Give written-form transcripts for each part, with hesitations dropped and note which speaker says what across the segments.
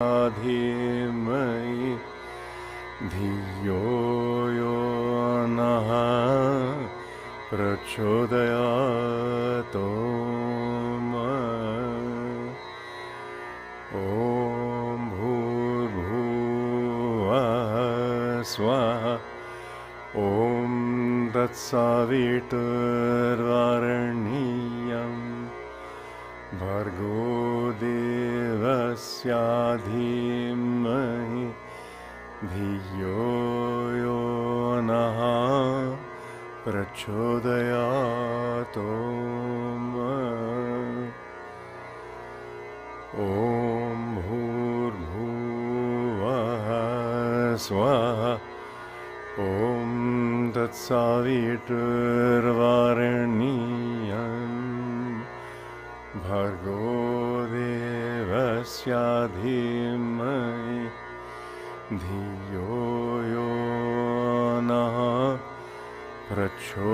Speaker 1: धीमहि धियो यो नः प्रचोदयात् ॐ भूर्भुवः स्वः ॐ तत्सवितुर्वरेण्यं भर्गो देवस्य धीमहि धियो यो नः प्रचोदयात् ॐ भूर्भुवः स्वः ॐ तत्सवितुर्वरेण्यं भर्गो देवस्य धीमहि धियो यो नः प्रचोदयात्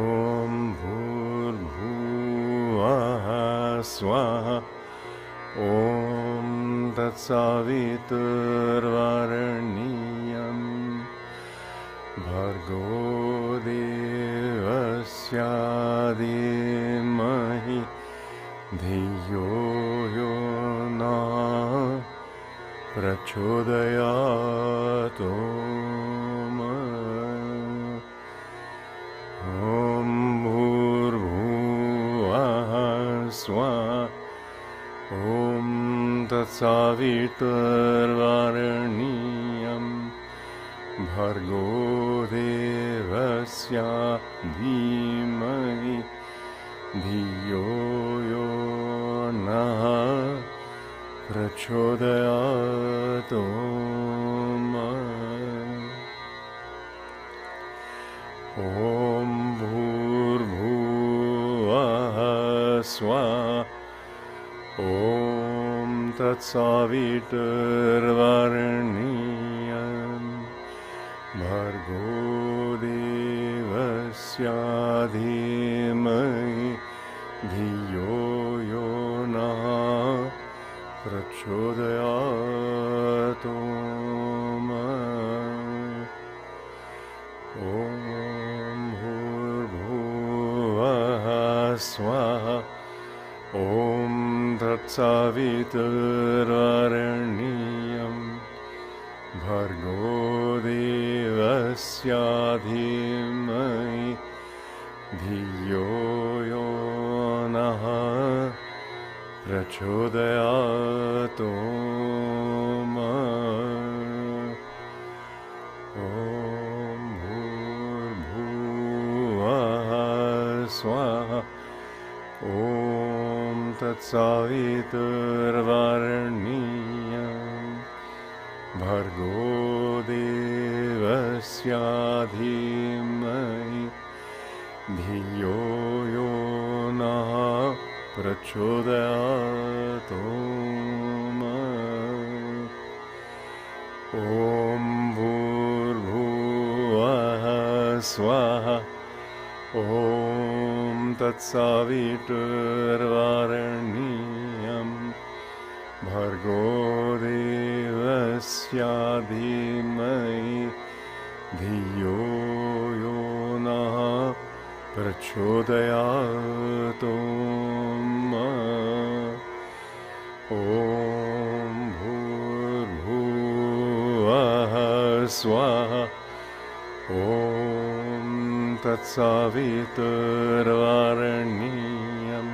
Speaker 1: ॐ भूर्भुवः स्वः ॐ तत्सवितुर्वरेण्यं भर्गो देवस्य धीमहि धियो यो नः प्रचोदयात् ॐ भूर्भुवः स्वः ॐ तत्सवितुर्वरेण्यं भर्गो देवस्य धीमहि धियो यो नः प्रचोदयात् ॐ भूर्भुवः स्वः ॐ तत्सवितुर्वरेण्यं भर्गो देवस्य धीमहि धियो यो नः प्रचोदयात् ॐ भूर्भुवः स्वः ॐ तत्सवितुर्वरेण्यं भर्गो देवस्य धीमहि धियो यो नः प्रचोदयात् ॐ भूर्भुवः स्वः ॐ तत्सवितुर्वरेण्यं भर्गो देवस्य धीमहि धियो यो नः प्रचोदयात् ॐ भूर्भुवः स्वः ॐ तत्सवितुर्वरेण्यं भर्गो देवस्य धीमहि धियो यो नः प्रचोदयात् ॐ भूर्भुवः स्वः ॐ तत्सवितुर्वरेण्यं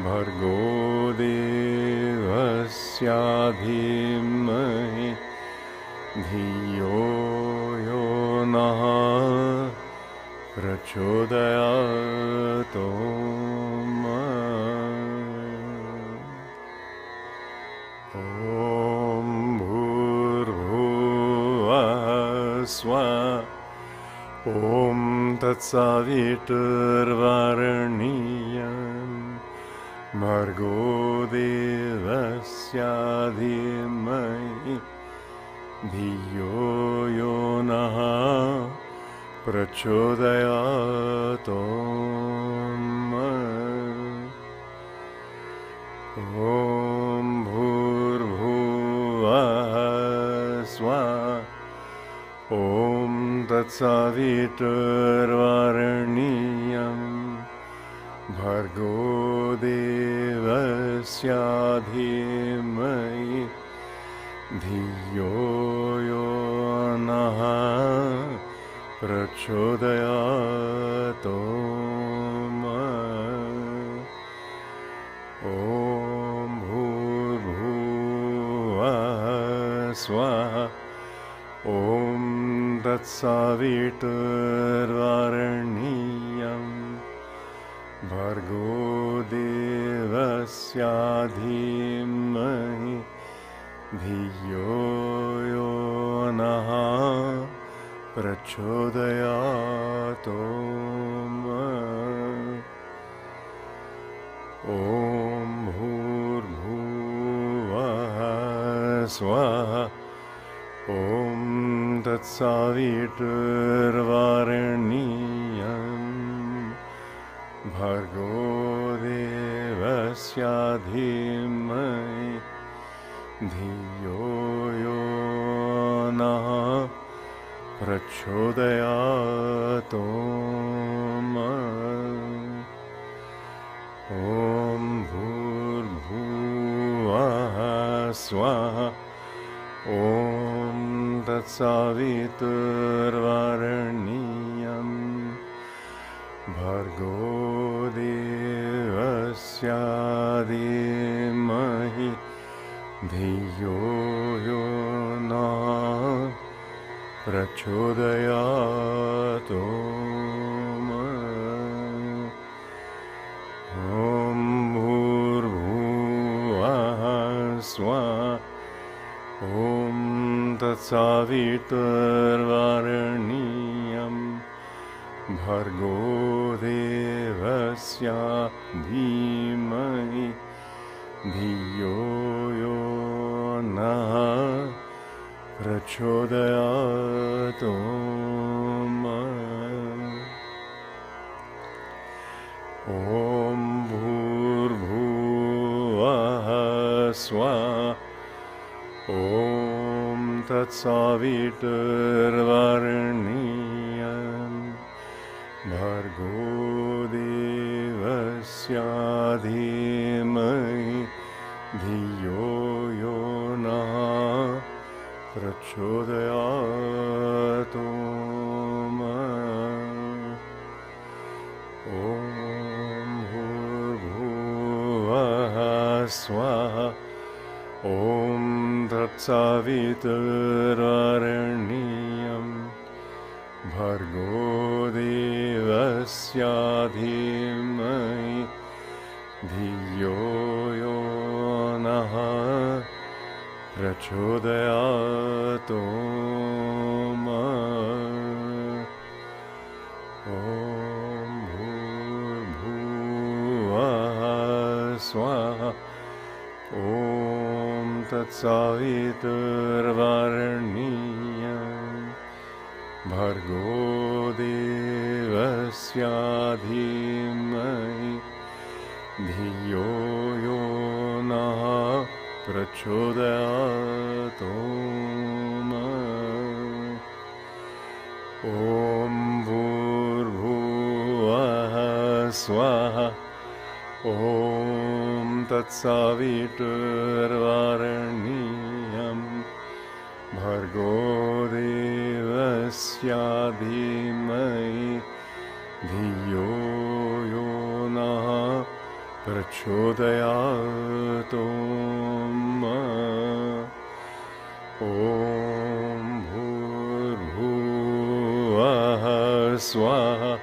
Speaker 1: भर्गो देवस्य धीमहि धियो यो नः प्रचोदयात् ॐ भूर्भुवः स्वः ॐ तत्सवितुर्वरेण्यं भर्गो देवस्य धीमहि धियो यो नः प्रचोदयात् Om Bhurbhuvah Svah. Om Tatsaviturvarenyam Bhargo Devasya Dhimai Dhiyo Yo Naha Prachodayat Om Bhurbhuvah Swaha. Om Tatsaviturvarenyam Bhargo Devasya Dhimai Dhiyo Yo Naha Prachodayat Om Bhurbhuvah Swaha. Om Tatsaviturvarenyam Bhargo Devasya Dhimai Dhiyo Yo Naha Prachodayat Om Bhurbhuvah Swaha. Om Tatsaviturvarenyam Bhargo Devasya Dhimahi Dhiyo Yo Naha Prachodayat Om Bhurbhuvah Swaha. Om Tatsaviturvarenyam Bhargo Devasya Dhimai Dhiyo Yo Naha Prachodayat Om Bhurbhuvah Swaha. Om Tatsaviturvarenyam Bhargo Devasya Dhimai Dhiyo Yo Naha Prachodayat Om Bhurbhuvah Swaha. Om Tatsaviturvarenyam Bhargo Devasya Dhimai Dhiyo Yo Naha Prachodayat Om Bhurbhuvah Swaha. Om Tatsaviturvarenyam Bhargo Devasya Dhimai Dhiyo Yo Naha Prachodayat Om Bhurbhuvah Swaha. Om Tatsaviturvarenyam Bhargo Devasya Dhimai Dhiyo Yo Naha Prachodayat Om Bhurbhuvah Swaha.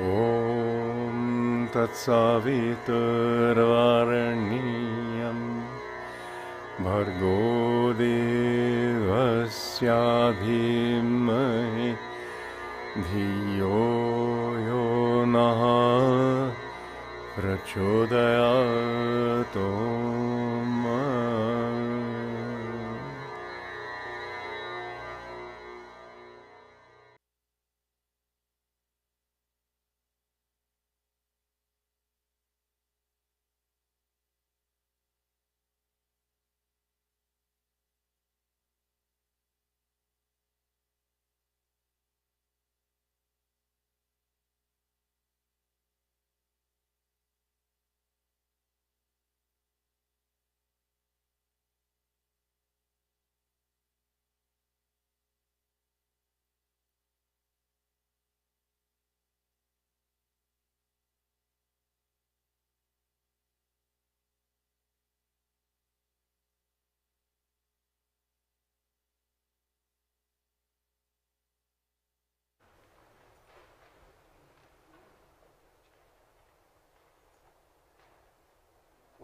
Speaker 1: Om Tatsaviturvarenyam Bhargo Devasya Dhimai Dhiyo Yo Naha Prachodayat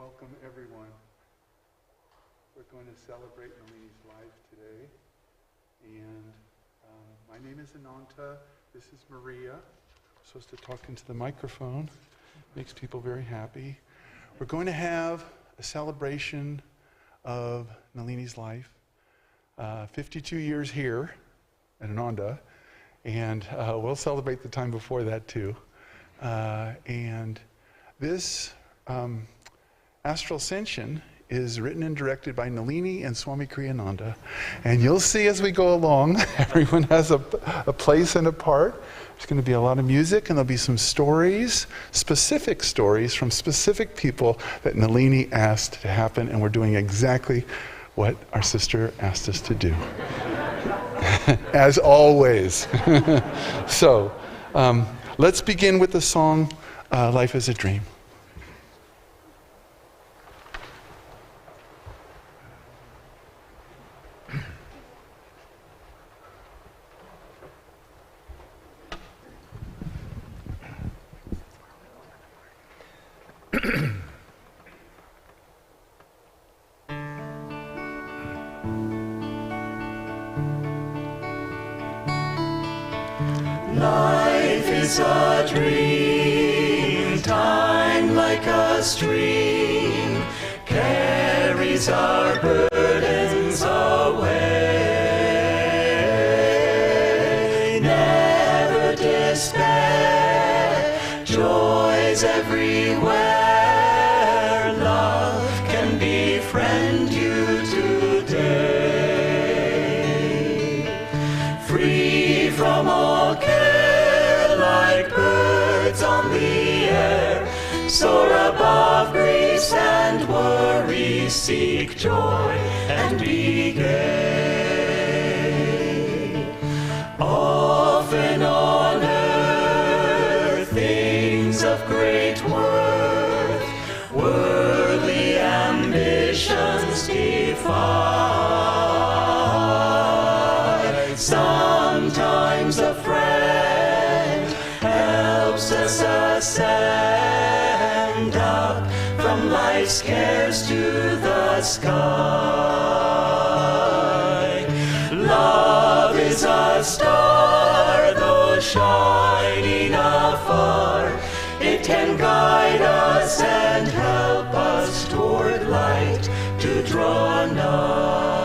Speaker 2: Welcome, everyone. We're going to celebrate Nalini's life today. And my name is Ananda. This is Maria. I'm supposed to talk into the microphone. Makes people very happy. We're going to have a celebration of Nalini's life. 52 years here at Ananda. And we'll celebrate the time before that too. And this Astral Ascension is written and directed by Nalini and Swami Kriyananda. And you'll see as we go along, everyone has a place and a part. There's going to be a lot of music, and there'll be some stories, specific stories from specific people that Nalini asked to happen, and we're doing exactly what our sister asked us to do. As always. So, let's begin with the song, Life is a Dream.
Speaker 3: Life is a dream, time like a stream, carries our burdens away. Never despair, joys everywhere, love can befriend you today. Free from all care, like birds on the air, soar above griefs and worries, seek joy and be gay. Often on earth, things of great worth, worldly ambitions defy. Sometimes a friend helps us ascend up from life's cares to the sky. Love is a star, though shining afar, it can guide us and help us toward light to draw nigh.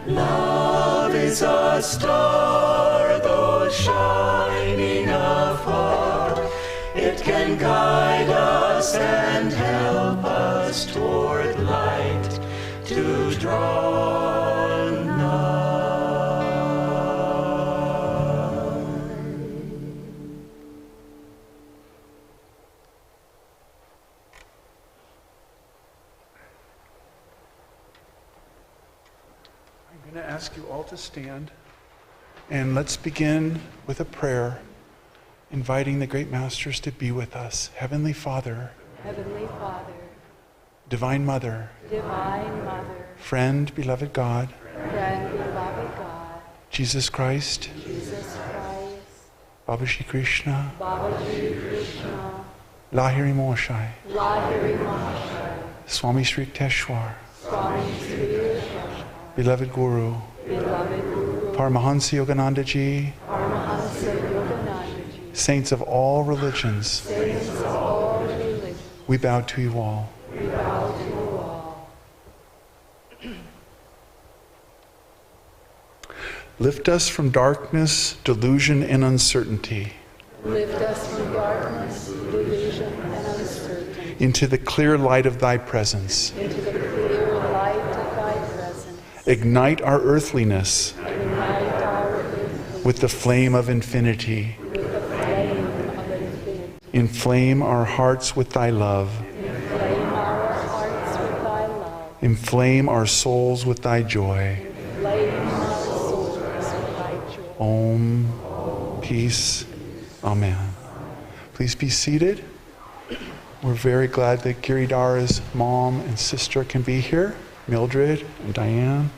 Speaker 3: Love is a star, though shining afar, it can guide us and help us toward light to draw nigh.
Speaker 2: I'm going to ask you all to stand, and let's begin with a prayer, inviting the great masters to be with us. Heavenly Father,
Speaker 4: Heavenly Father,
Speaker 2: Divine Mother,
Speaker 4: Divine Mother,
Speaker 2: Friend, beloved God,
Speaker 4: Friend, beloved God,
Speaker 2: Jesus Christ,
Speaker 4: Jesus Christ,
Speaker 2: Baba Shri Krishna,
Speaker 4: Babaji Krishna,
Speaker 2: Lahiri Moshai,
Speaker 4: Lahiri Mahashaya,
Speaker 2: Swami Sri Yukteswar,
Speaker 4: Swami Sri Yukteswar,
Speaker 2: beloved Guru,
Speaker 4: beloved Guru,
Speaker 2: Paramahansa Yogananda Ji,
Speaker 4: Paramahansa Yogananda Ji,
Speaker 2: saints of all religions,
Speaker 4: saints of all religions,
Speaker 2: we bow to you all.
Speaker 4: we bow to you all.
Speaker 2: Lift us from darkness, delusion, and uncertainty
Speaker 4: Lift us from darkness, delusion, and uncertainty
Speaker 2: into the clear light of thy presence.
Speaker 4: into the clear light of thy presence.
Speaker 2: Ignite our earthliness
Speaker 4: Ignite our earth
Speaker 2: with the flame of infinity.
Speaker 4: with the flame of infinity.
Speaker 2: Inflame our hearts with thy love.
Speaker 4: Inflame our hearts with thy love.
Speaker 2: Inflame our souls with thy joy.
Speaker 4: Inflame our souls with thy joy.
Speaker 2: Om. Peace. Amen. Please be seated. We're very glad that Giridhara's mom and sister can be here, Mildred and Diane.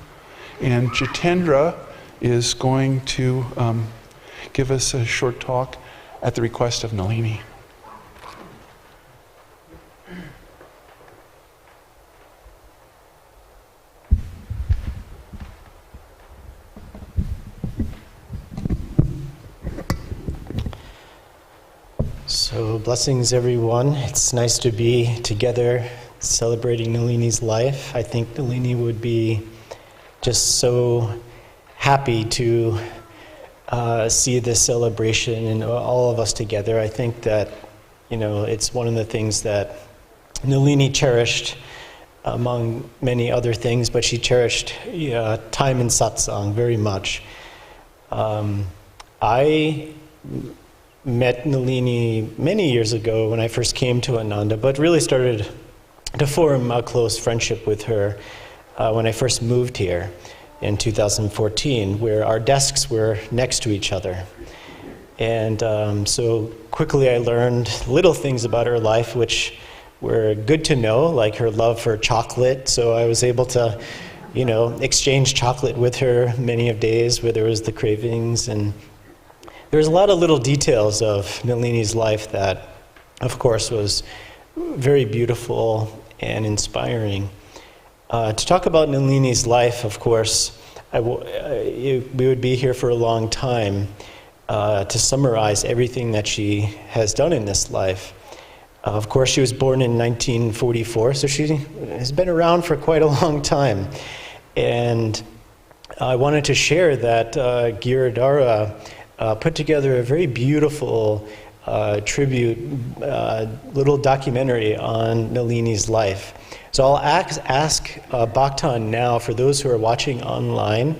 Speaker 2: And Jitendra is going to give us a short talk at the request of Nalini.
Speaker 5: So blessings, everyone. It's nice to be together celebrating Nalini's life. I think Nalini would be just so happy to see this celebration and all of us together. I think that, it's one of the things that Nalini cherished among many other things, but she cherished time in satsang very much. I met Nalini many years ago when I first came to Ananda, but really started to form a close friendship with her when I first moved here in 2014, where our desks were next to each other. And so quickly I learned little things about her life which were good to know, like her love for chocolate. So I was able to, exchange chocolate with her many of days where there was the cravings. And there's a lot of little details of Nalini's life that, of course, was very beautiful and inspiring. To talk about Nalini's life, of course, we would be here for a long time to summarize everything that she has done in this life. Of course, she was born in 1944, so she has been around for quite a long time. And I wanted to share that Giridhara put together a very beautiful tribute, little documentary on Nalini's life. So I'll ask Bhaktan now, for those who are watching online,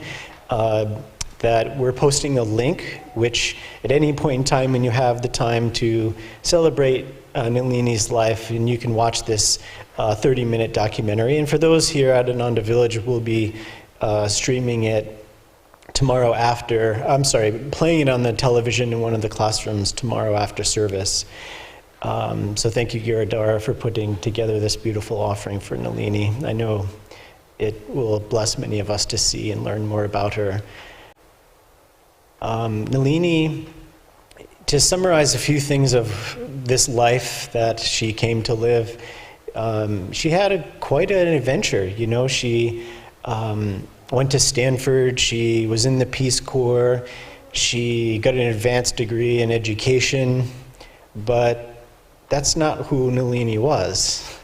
Speaker 5: that we're posting a link, which at any point in time when you have the time to celebrate Nalini's life, and you can watch this 30-minute documentary. And for those here at Ananda Village, we'll be streaming it tomorrow playing it on the television in one of the classrooms tomorrow after service. So thank you, Giridhara, for putting together this beautiful offering for Nalini. I know it will bless many of us to see and learn more about her. Nalini, to summarize a few things of this life that she came to live, she had quite an adventure. She went to Stanford, she was in the Peace Corps, she got an advanced degree in education, but that's not who Nalini was.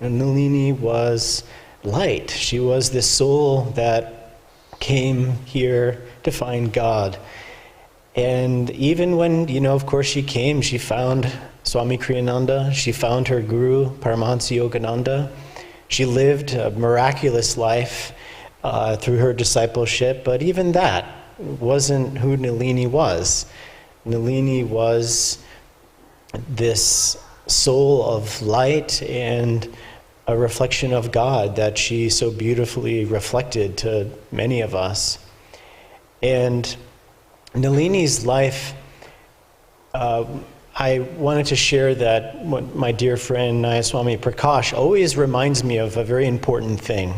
Speaker 5: Nalini was light. She was this soul that came here to find God. And even when, of course she came, she found Swami Kriyananda, she found her guru, Paramahansa Yogananda. She lived a miraculous life through her discipleship, but even that wasn't who Nalini was. Nalini was this soul of light and a reflection of God that she so beautifully reflected to many of us. And Nalini's life, I wanted to share that what my dear friend Nayaswami Prakash always reminds me of a very important thing,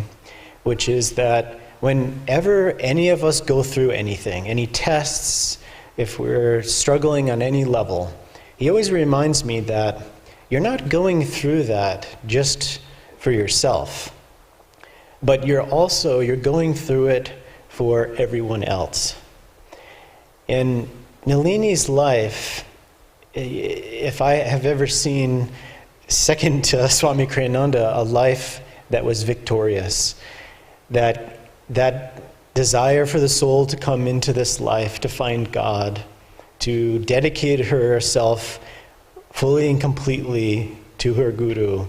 Speaker 5: which is that whenever any of us go through anything, any tests, if we're struggling on any level, he always reminds me that you're not going through that just for yourself, but you're going through it for everyone else. In Nalini's life, if I have ever seen, second to Swami Kriyananda, a life that was victorious, that desire for the soul to come into this life, to find God, to dedicate herself fully and completely to her guru.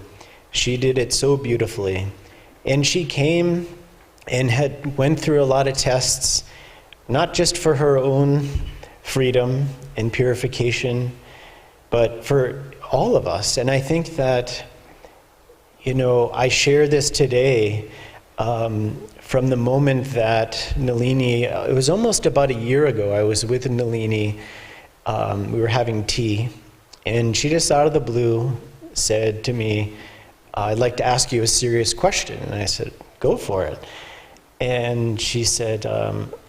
Speaker 5: She did it so beautifully. And she came and went through a lot of tests, not just for her own freedom and purification, but for all of us. And I think that, I share this today from the moment that Nalini, it was almost about a year ago, I was with Nalini, we were having tea, and she just out of the blue said to me, I'd like to ask you a serious question. And I said, go for it. And she said,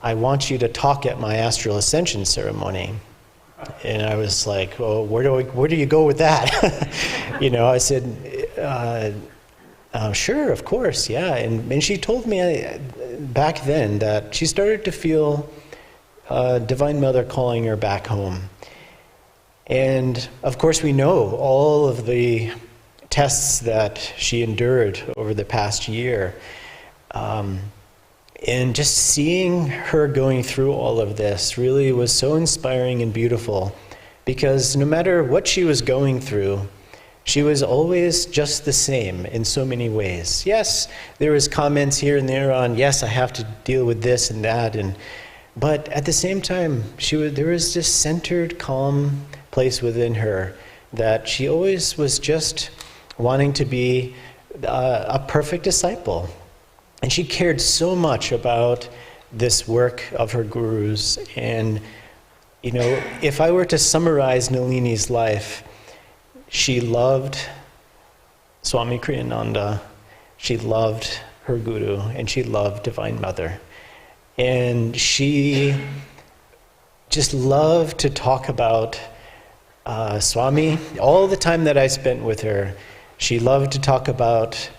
Speaker 5: I want you to talk at my Astral Ascension ceremony. And I was like, well, where do you go with that? I said, sure, of course, yeah. And she told me back then that she started to feel Divine Mother calling her back home. And of course, we know all of the tests that she endured over the past year. And just seeing her going through all of this really was so inspiring and beautiful, because no matter what she was going through, she was always just the same in so many ways. Yes, there was comments here and there on, yes, I have to deal with this and that, but at the same time, there was this centered, calm place within her that she always was just wanting to be a perfect disciple. And she cared so much about this work of her gurus. And, if I were to summarize Nalini's life, she loved Swami Kriyananda, she loved her guru, and she loved Divine Mother. And she just loved to talk about Swami. All the time that I spent with her, she loved to talk about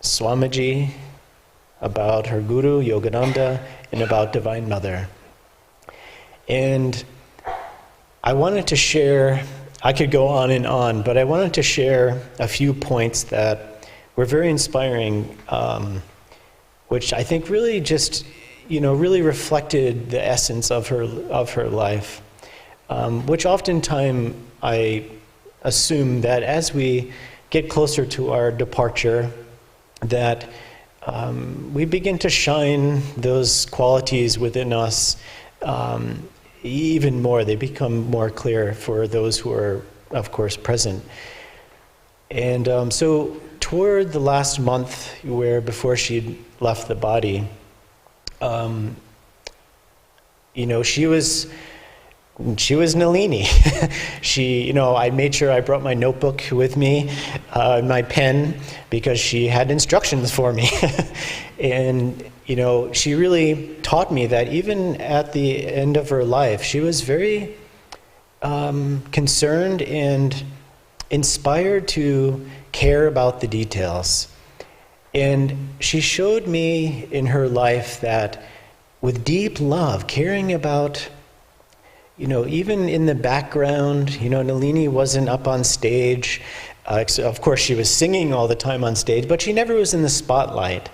Speaker 5: Swamiji, about her guru, Yogananda, and about Divine Mother. And I wanted to share, I could go on, but I wanted to share a few points that were very inspiring, which I think really just, really reflected the essence of her life, which oftentimes I assume that as we get closer to our departure, that we begin to shine those qualities within us even more. They become more clear for those who are, of course, present. And so toward the last month, before she'd left the body, she was Nalini. I made sure I brought my notebook with me, my pen, because she had instructions for me. And, she really taught me that even at the end of her life, she was very concerned and inspired to care about the details. And she showed me in her life that with deep love, caring about, even in the background, Nalini wasn't up on stage. Of course, she was singing all the time on stage, but she never was in the spotlight.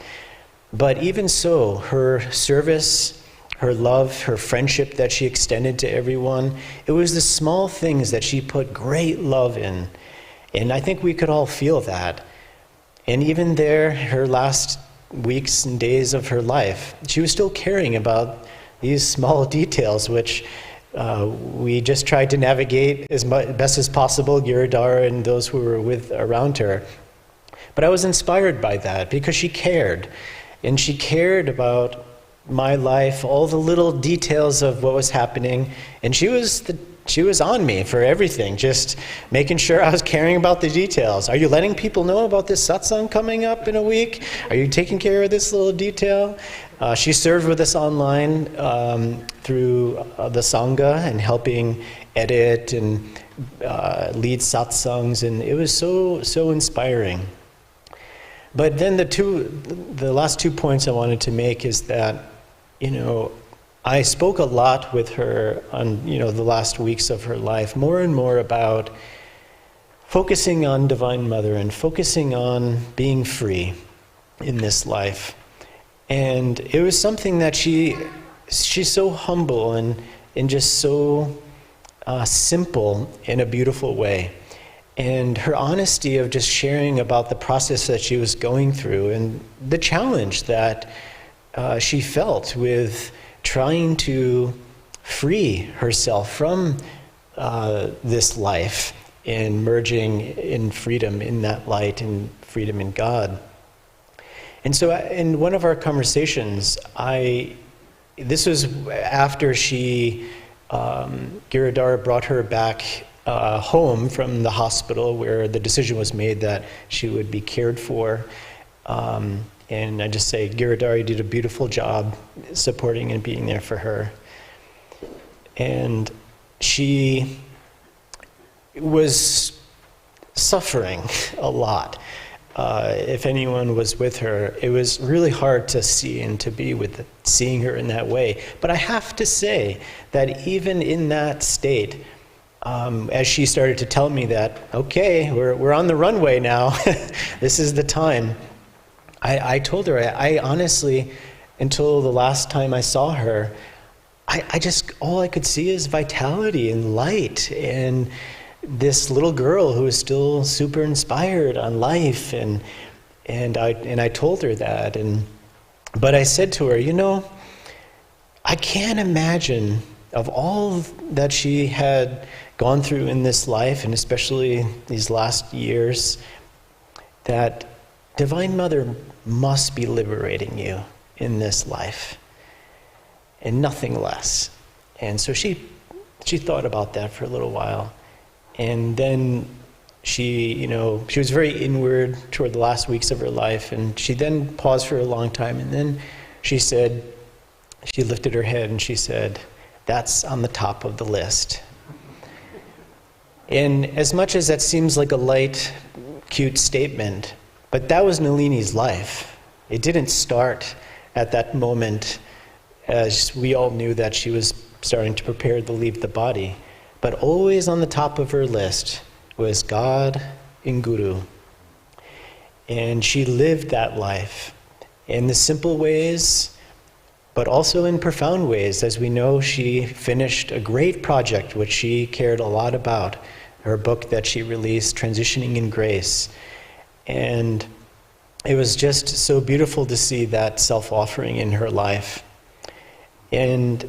Speaker 5: But even so, her service, her love, her friendship that she extended to everyone, it was the small things that she put great love in. And I think we could all feel that. And even there, her last weeks and days of her life, she was still caring about these small details, which we just tried to navigate as best as possible, Giridhara and those who were around her. But I was inspired by that because she cared. And she cared about my life, all the little details of what was happening. And she was on me for everything, just making sure I was caring about the details. Are you letting people know about this satsang coming up in a week? Are you taking care of this little detail? She served with us online through the Sangha and helping edit and lead satsangs, and it was so inspiring. But then the last 2 points I wanted to make is that, I spoke a lot with her on, the last weeks of her life, more and more about focusing on Divine Mother and focusing on being free in this life. And it was something that she's so humble and just so simple in a beautiful way. And her honesty of just sharing about the process that she was going through and the challenge that she felt with trying to free herself from this life and merging in freedom in that light and freedom in God. And so in one of our conversations, this was after Giridhara brought her back home from the hospital where the decision was made that she would be cared for. And I just say, Giridhara did a beautiful job supporting and being there for her. And she was suffering a lot. If anyone was with her, it was really hard to see and to be seeing her in that way. But I have to say that even in that state, as she started to tell me that, okay, we're on the runway now, this is the time, I told her, I honestly, until the last time I saw her, I just, all I could see is vitality and light, and this little girl who is still super inspired on life, and I told her that, but I said to her, you know, I can't imagine of all that she had gone through in this life, and especially these last years, that Divine Mother must be liberating you in this life, and nothing less. And so she thought about that for a little while, and then she was very inward toward the last weeks of her life, and she then paused for a long time, and then she lifted her head and she said, "That's on the top of the list." And as much as that seems like a light, cute statement, but that was Nalini's life. It didn't start at that moment, as we all knew that she was starting to prepare to leave the body. But always on the top of her list was God and Guru. And she lived that life in the simple ways, but also in profound ways. As we know, she finished a great project, which she cared a lot about, her book that she released, Transitioning in Grace. And it was just so beautiful to see that self-offering in her life. And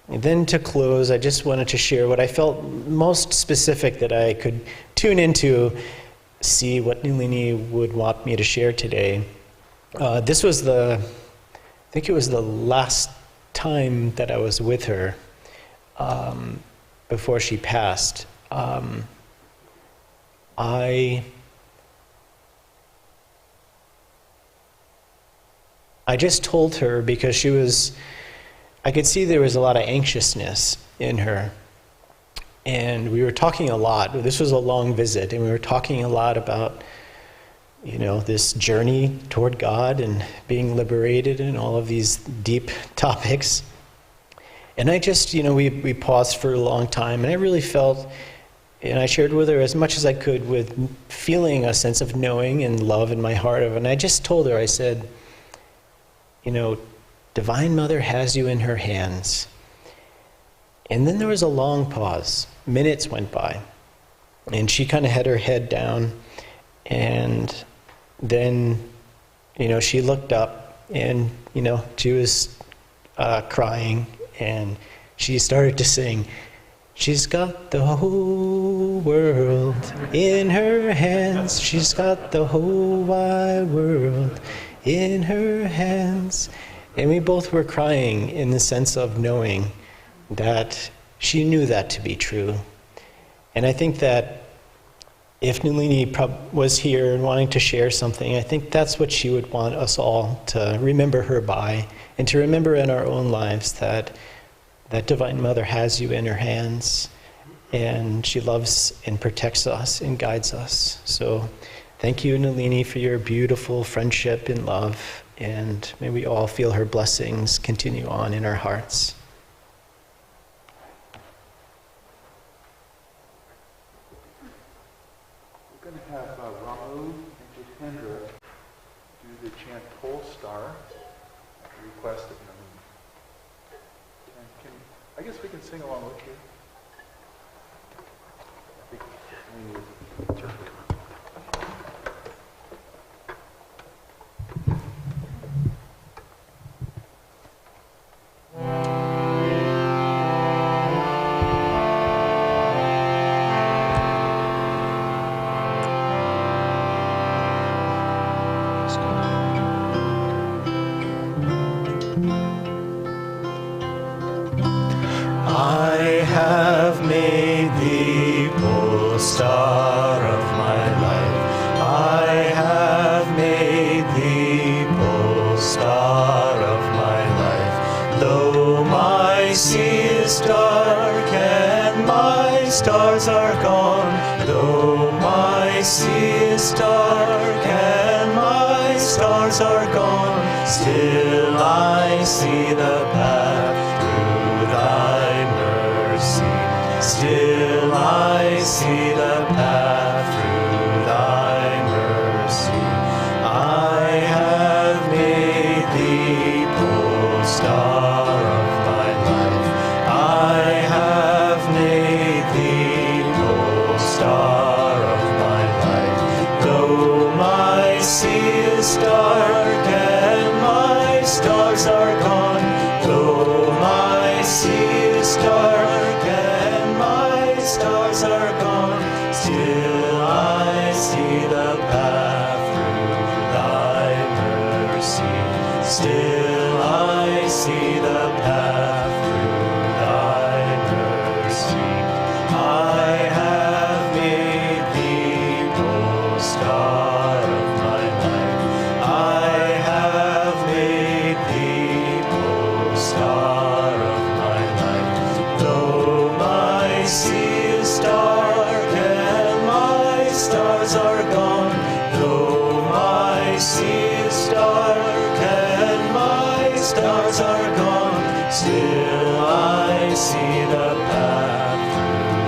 Speaker 5: then to close, I just wanted to share what I felt most specific that I could tune into, see what Nalini would want me to share today. This was I think it was the last time that I was with her before she passed. I just told her because I could see there was a lot of anxiousness in her. And we were talking a lot. This was a long visit, and we were talking a lot about, this journey toward God and being liberated and all of these deep topics. And I just, we paused for a long time, and I really felt, and I shared with her as much as I could with feeling a sense of knowing and love in my heart. And I just told her, I said, Divine Mother has you in her hands. And then there was a long pause. Minutes went by. And she kind of had her head down. And then, she looked up and, she was crying. And she started to sing, "She's got the whole world in her hands. She's got the whole wide world in her hands." And we both were crying in the sense of knowing that she knew that to be true. And I think that if Nalini was here and wanting to share something, I think that's what she would want us all to remember her by, and to remember in our own lives that Divine Mother has you in her hands, and she loves and protects us and guides us. So thank you, Nalini, for your beautiful friendship and love. And may we all feel her blessings continue on in our hearts.
Speaker 2: We're going to have Ramu and Jitendra do the chant Pole Star at the request of Nalini. I guess we can sing along with you. I think we need to.
Speaker 5: I have made thee pole star of my life. I have made thee pole star of my life. Though my sea is dark and my stars are gone, though my sea is dark and my stars are gone, still I see the path through thy mercy. Still I see the path through thy mercy. I have made thee pole star of my life. I have made thee pole star of my life. Though my sea is dark and my stars are gone, though my sea is dark and my stars are gone, still I see the path through thy mercy. Still I see the path through thy mercy. I have made thee pole star of my life. I have made thee pole star of my life. Though my sea is dark and my stars are gone, though my sea is dark and my stars are gone, still I see the path through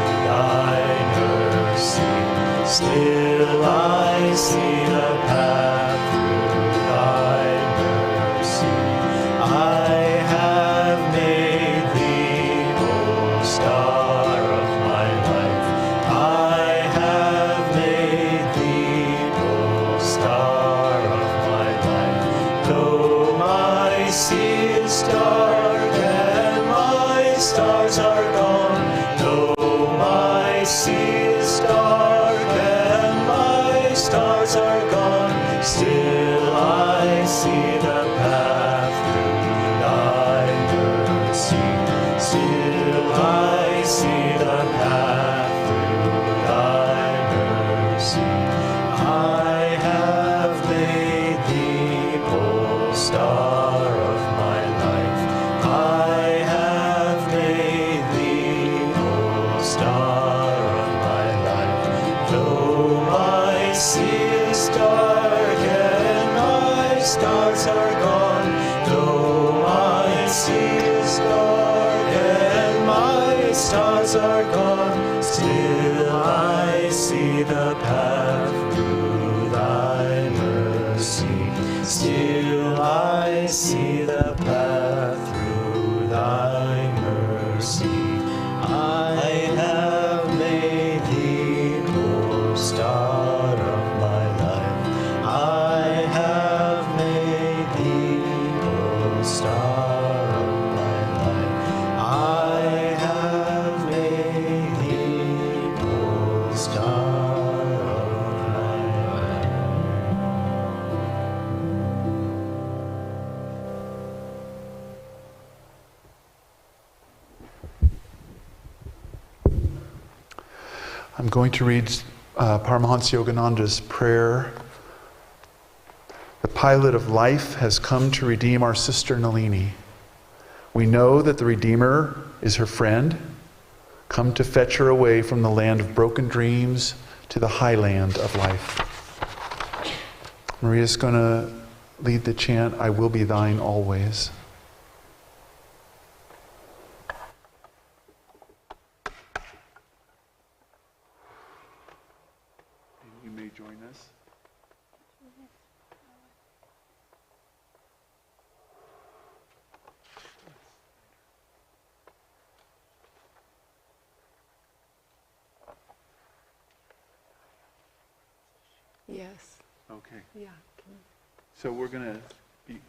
Speaker 5: thy mercy. Still I see the path through thy mercy. I have made thee pole star of my life. I have made thee pole star of my life. Though my sea is dark and my stars are gone, though my sea is dark and my stars are gone, still I see the path through thy mercy. Still I see the path through thy mercy. I have made thee pole star of my life. I have made thee pole star of my life. Though my sea is dark and my stars are gone, though my sea is dark and my stars are gone, still I see the path through thy mercy. Still I see the path through thy mercy. I have made thee pole star of my life. I have made thee pole star of my life. I have made thee pole star of my life.
Speaker 2: I'm going to read Paramahansa Yogananda's prayer. The pilot of life has come to redeem our sister Nalini. We know that the Redeemer is her friend, come to fetch her away from the land of broken dreams to the highland of life. Maria's going to lead the chant, I will be thine always. You may join us.
Speaker 4: Yes.
Speaker 2: Okay.
Speaker 4: Yeah.
Speaker 2: So we're going to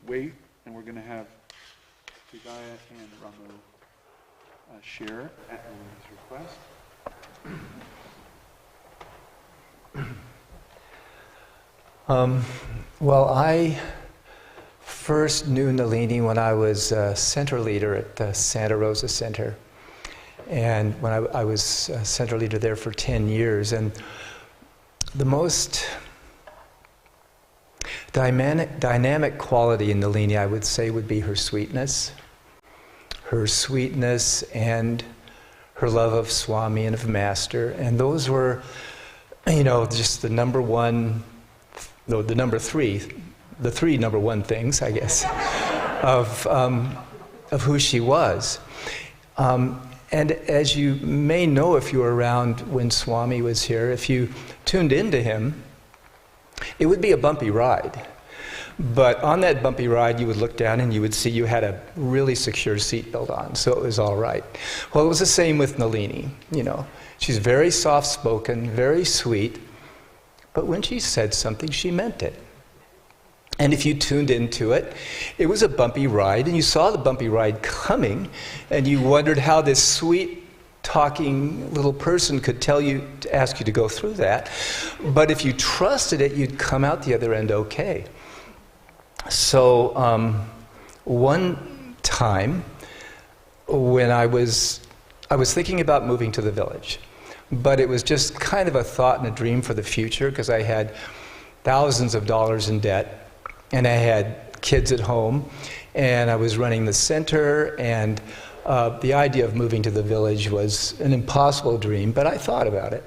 Speaker 2: wait, and we're going to have Hidayah and Ramu share at Nalini's request.
Speaker 6: Well, I first knew Nalini when I was center leader at the Santa Rosa Center. And when I was center leader there for 10 years. And the most dynamic quality in Nalini, I would say, would be her sweetness. Her sweetness and her love of Swami and of Master. And those were, just the number three number one things, I guess, of who she was. And as you may know if you were around when Swami was here, if you tuned into him, it would be a bumpy ride. But on that bumpy ride, you would look down and you would see you had a really secure seatbelt on, so it was all right. Well, it was the same with Nalini, you know. She's very soft-spoken, very sweet, but when she said something, she meant it. And if you tuned into it, it was a bumpy ride, and you saw the bumpy ride coming, and you wondered how this sweet, talking little person could tell you, to ask you to go through that. But if you trusted it, you'd come out the other end okay. So one time, when I was thinking about moving to the village, but it was just kind of a thought and a dream for the future, because I had thousands of dollars in debt, and I had kids at home, and I was running the center, and the idea of moving to the village was an impossible dream, but I thought about it.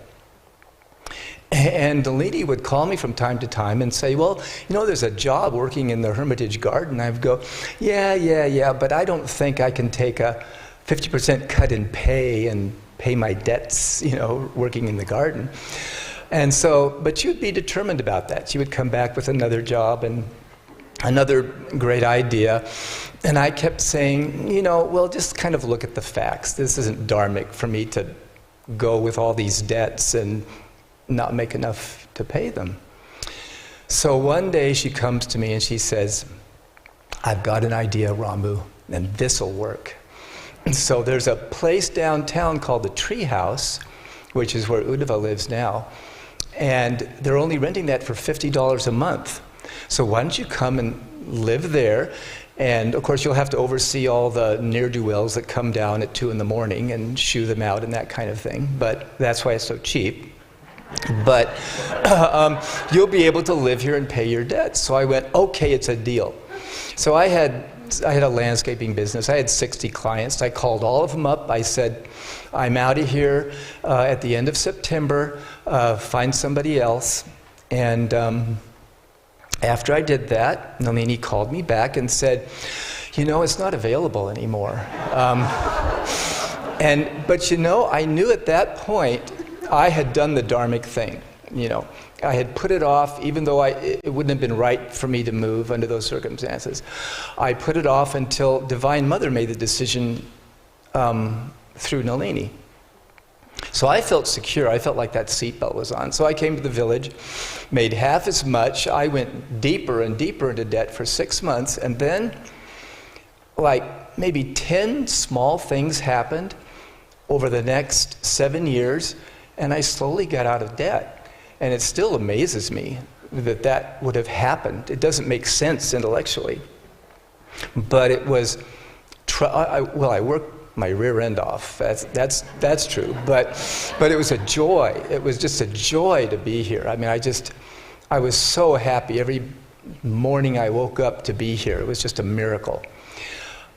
Speaker 6: And Nalini would call me from time to time and say, well, you know, there's a job working in the Hermitage Garden. I would go, yeah, but I don't think I can take a 50% cut in pay and pay my debts, you know, working in the garden. And so, but she would be determined about that. She would come back with another job and another great idea. And I kept saying, you know, well, just kind of look at the facts. This isn't dharmic for me to go with all these debts and not make enough to pay them. So one day she comes to me and she says, I've got an idea, Ramu, and this'll work. And so there's a place downtown called the Tree House, which is where Uddhava lives now, and they're only renting that for $50 a month. So why don't you come and live there? And of course you'll have to oversee all the ne'er-do-wells that come down at 2 in the morning and shoo them out and that kind of thing, but that's why it's so cheap. But you'll be able to live here and pay your debts. So I went, okay, it's a deal. So I had a landscaping business. I had 60 clients. I called all of them up. I said, I'm out of here at the end of September. Find somebody else. And after I did that, Nalini called me back and said, you know, it's not available anymore. But you know, I knew at that point I had done the dharmic thing. You know, I had put it off, even though it wouldn't have been right for me to move under those circumstances. I put it off until Divine Mother made the decision through Nalini. So I felt secure. I felt like that seatbelt was on. So I came to the village, made half as much. I went deeper and deeper into debt for 6 months, and then like maybe 10 small things happened over the next 7 years, and I slowly got out of debt. And it still amazes me that that would have happened. It doesn't make sense intellectually. But it was, I worked my rear end off. That's true. But it was a joy. It was just a joy to be here. I mean, I was so happy every morning I woke up to be here. It was just a miracle.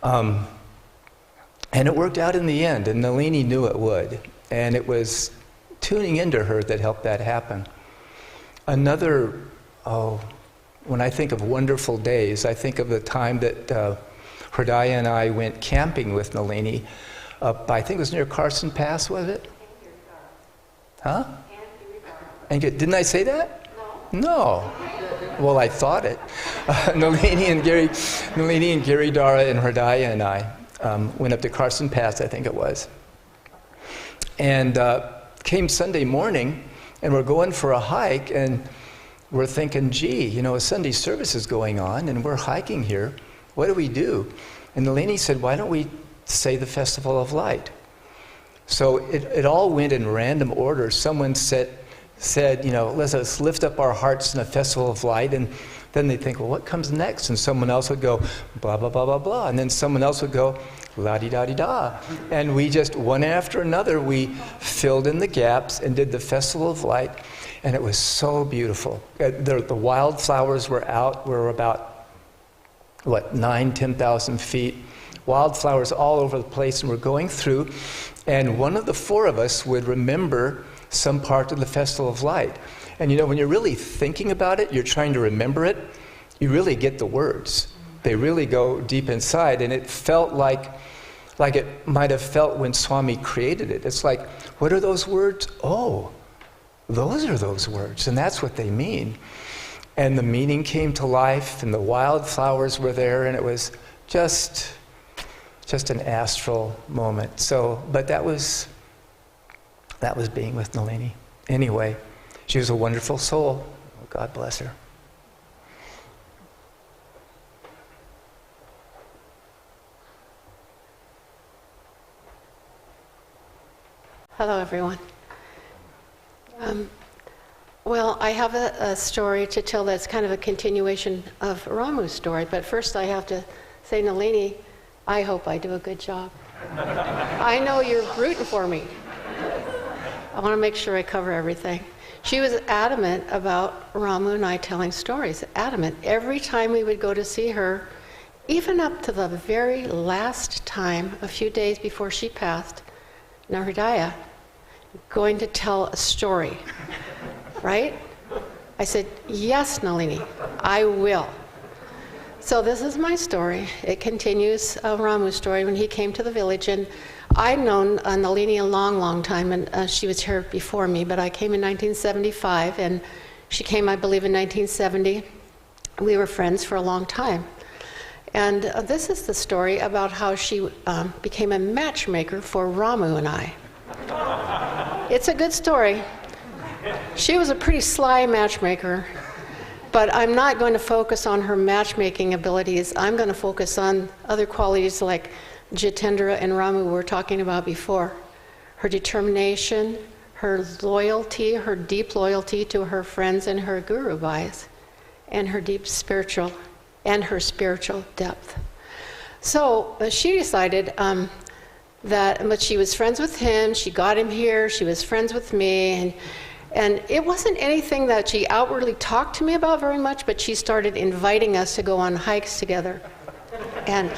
Speaker 6: And it worked out in the end, and Nalini knew it would. And it was tuning into her that helped that happen. Another, when I think of wonderful days, I think of the time that Hridaya and I went camping with Nalini up, I think it was near Carson Pass, was it? Huh? And didn't I say that? No. Well, I thought it. Nalini and Giridhara and Hridaya and I went up to Carson Pass, I think it was. And came Sunday morning, and we're going for a hike, and we're thinking, gee, you know, a Sunday service is going on, and we're hiking here. What do we do? And Nalini said, why don't we say the Festival of Light? So it all went in random order. Someone said, you know, let us lift up our hearts in a Festival of Light, and then they think, well, what comes next? And someone else would go, blah, blah, blah, blah, blah. And then someone else would go, la-di-da-di-da. And we just, one after another, we filled in the gaps and did the Festival of Light. And it was so beautiful. The wildflowers were out. We're about, 10,000 feet. Wildflowers all over the place. And we're going through. And one of the four of us would remember some part of the Festival of Light. And you know, when you're really thinking about it, you're trying to remember it, you really get the words. They really go deep inside. And it felt like like it might have felt when Swami created it. It's like, what are those words? Oh, those are those words, and that's what they mean. And the meaning came to life, and the wildflowers were there, and it was just an astral moment. So, but that was being with Nalini. Anyway, she was a wonderful soul. God bless her.
Speaker 7: Hello, everyone. Well, I have a story to tell that's kind of a continuation of Ramu's story, but first I have to say, Nalini, I hope I do a good job. I know you're rooting for me. I want to make sure I cover everything. She was adamant about Ramu and I telling stories, adamant. Every time we would go to see her, even up to the very last time, a few days before she passed, Nahridaya, going to tell a story, right? I said, yes, Nalini, I will. So this is my story. It continues Ramu's story when he came to the village. And I'd known Nalini a long, long time, and she was here before me, but I came in 1975, and she came, I believe, in 1970. We were friends for a long time. And this is the story about how she became a matchmaker for Ramu and I. It's a good story. She was a pretty sly matchmaker, but I'm not going to focus on her matchmaking abilities. I'm going to focus on other qualities like Jitendra and Ramu were talking about before. Her determination, her loyalty, her deep loyalty to her friends and her guru bhais, and her deep spiritual, and her spiritual depth. So she decided but she was friends with him, she got him here, she was friends with me, and it wasn't anything that she outwardly talked to me about very much, but she started inviting us to go on hikes together. And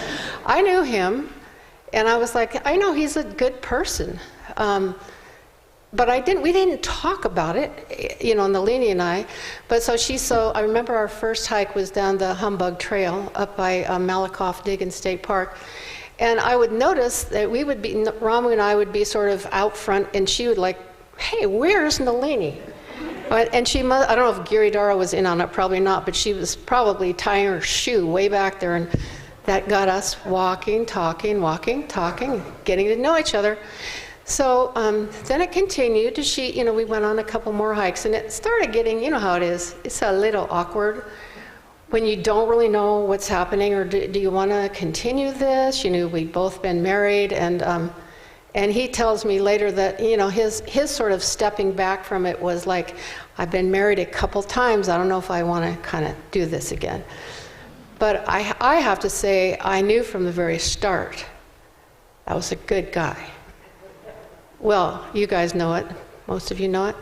Speaker 7: I knew him, and I was like, I know he's a good person. But we didn't talk about it, Nalini and I. But I remember our first hike was down the Humbug Trail up by Malakoff Diggin State Park. And I would notice that Ramu and I would be sort of out front, and she would like, hey, where's Nalini? And I don't know if Giridhara was in on it, probably not, but she was probably tying her shoe way back there, and that got us walking, talking, getting to know each other. So then it continued. We went on a couple more hikes, and it started getting, you know how it is, it's a little awkward when you don't really know what's happening, or do you want to continue this? We'd both been married, and he tells me later that, his sort of stepping back from it was like, I've been married a couple times, I don't know if I want to kind of do this again. But I have to say, I knew from the very start, I was a good guy. Well, you guys know it. Most of you know it.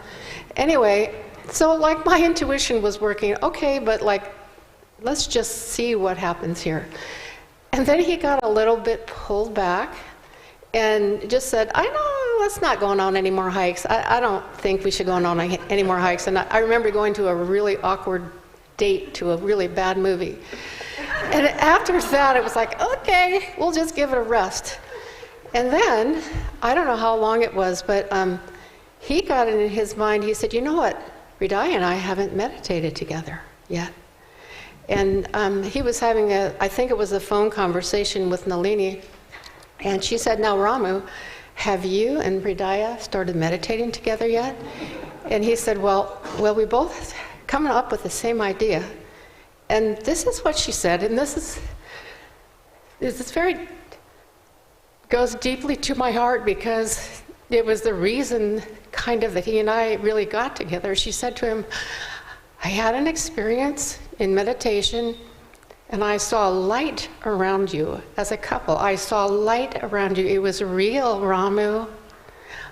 Speaker 7: Anyway, so like my intuition was working, okay, but like, let's just see what happens here. And then he got a little bit pulled back and just said, I know, let's not go on any more hikes. I don't think we should go on any more hikes. And I remember going to a really awkward date to a really bad movie. And after that, it was like, okay, we'll just give it a rest. And then, I don't know how long it was, but he got it in his mind, he said, you know what, Hridaya and I haven't meditated together yet. And he was having I think it was a phone conversation with Nalini, and she said, now Ramu, have you and Hridaya started meditating together yet? And he said, well, we both coming up with the same idea. And this is what she said, and this goes deeply to my heart, because it was the reason kind of that he and I really got together. She said to him, I had an experience in meditation, and I saw light around you as a couple. I saw light around you. It was real, Ramu.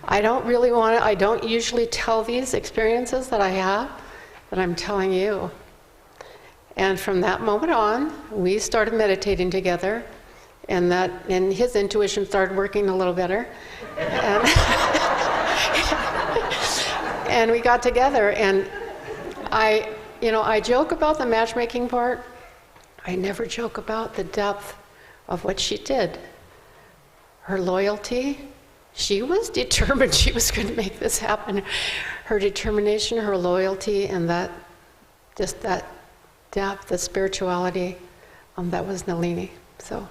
Speaker 7: I don't usually tell these experiences that I have, but I'm telling you. And from that moment on, we started meditating together, and his intuition started working a little better. And we got together, and I joke about the matchmaking part. I never joke about the depth of what she did. her loyalty. She was determined she was going to make this happen. Her determination, her loyalty, and that depth, the spirituality, that was Nalini. So,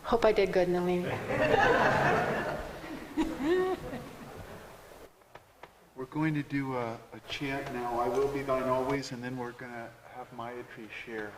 Speaker 7: hope I did good, Nalini.
Speaker 2: We're going to do a chant now, I will be thine always, and then we're going to have Mayatri share.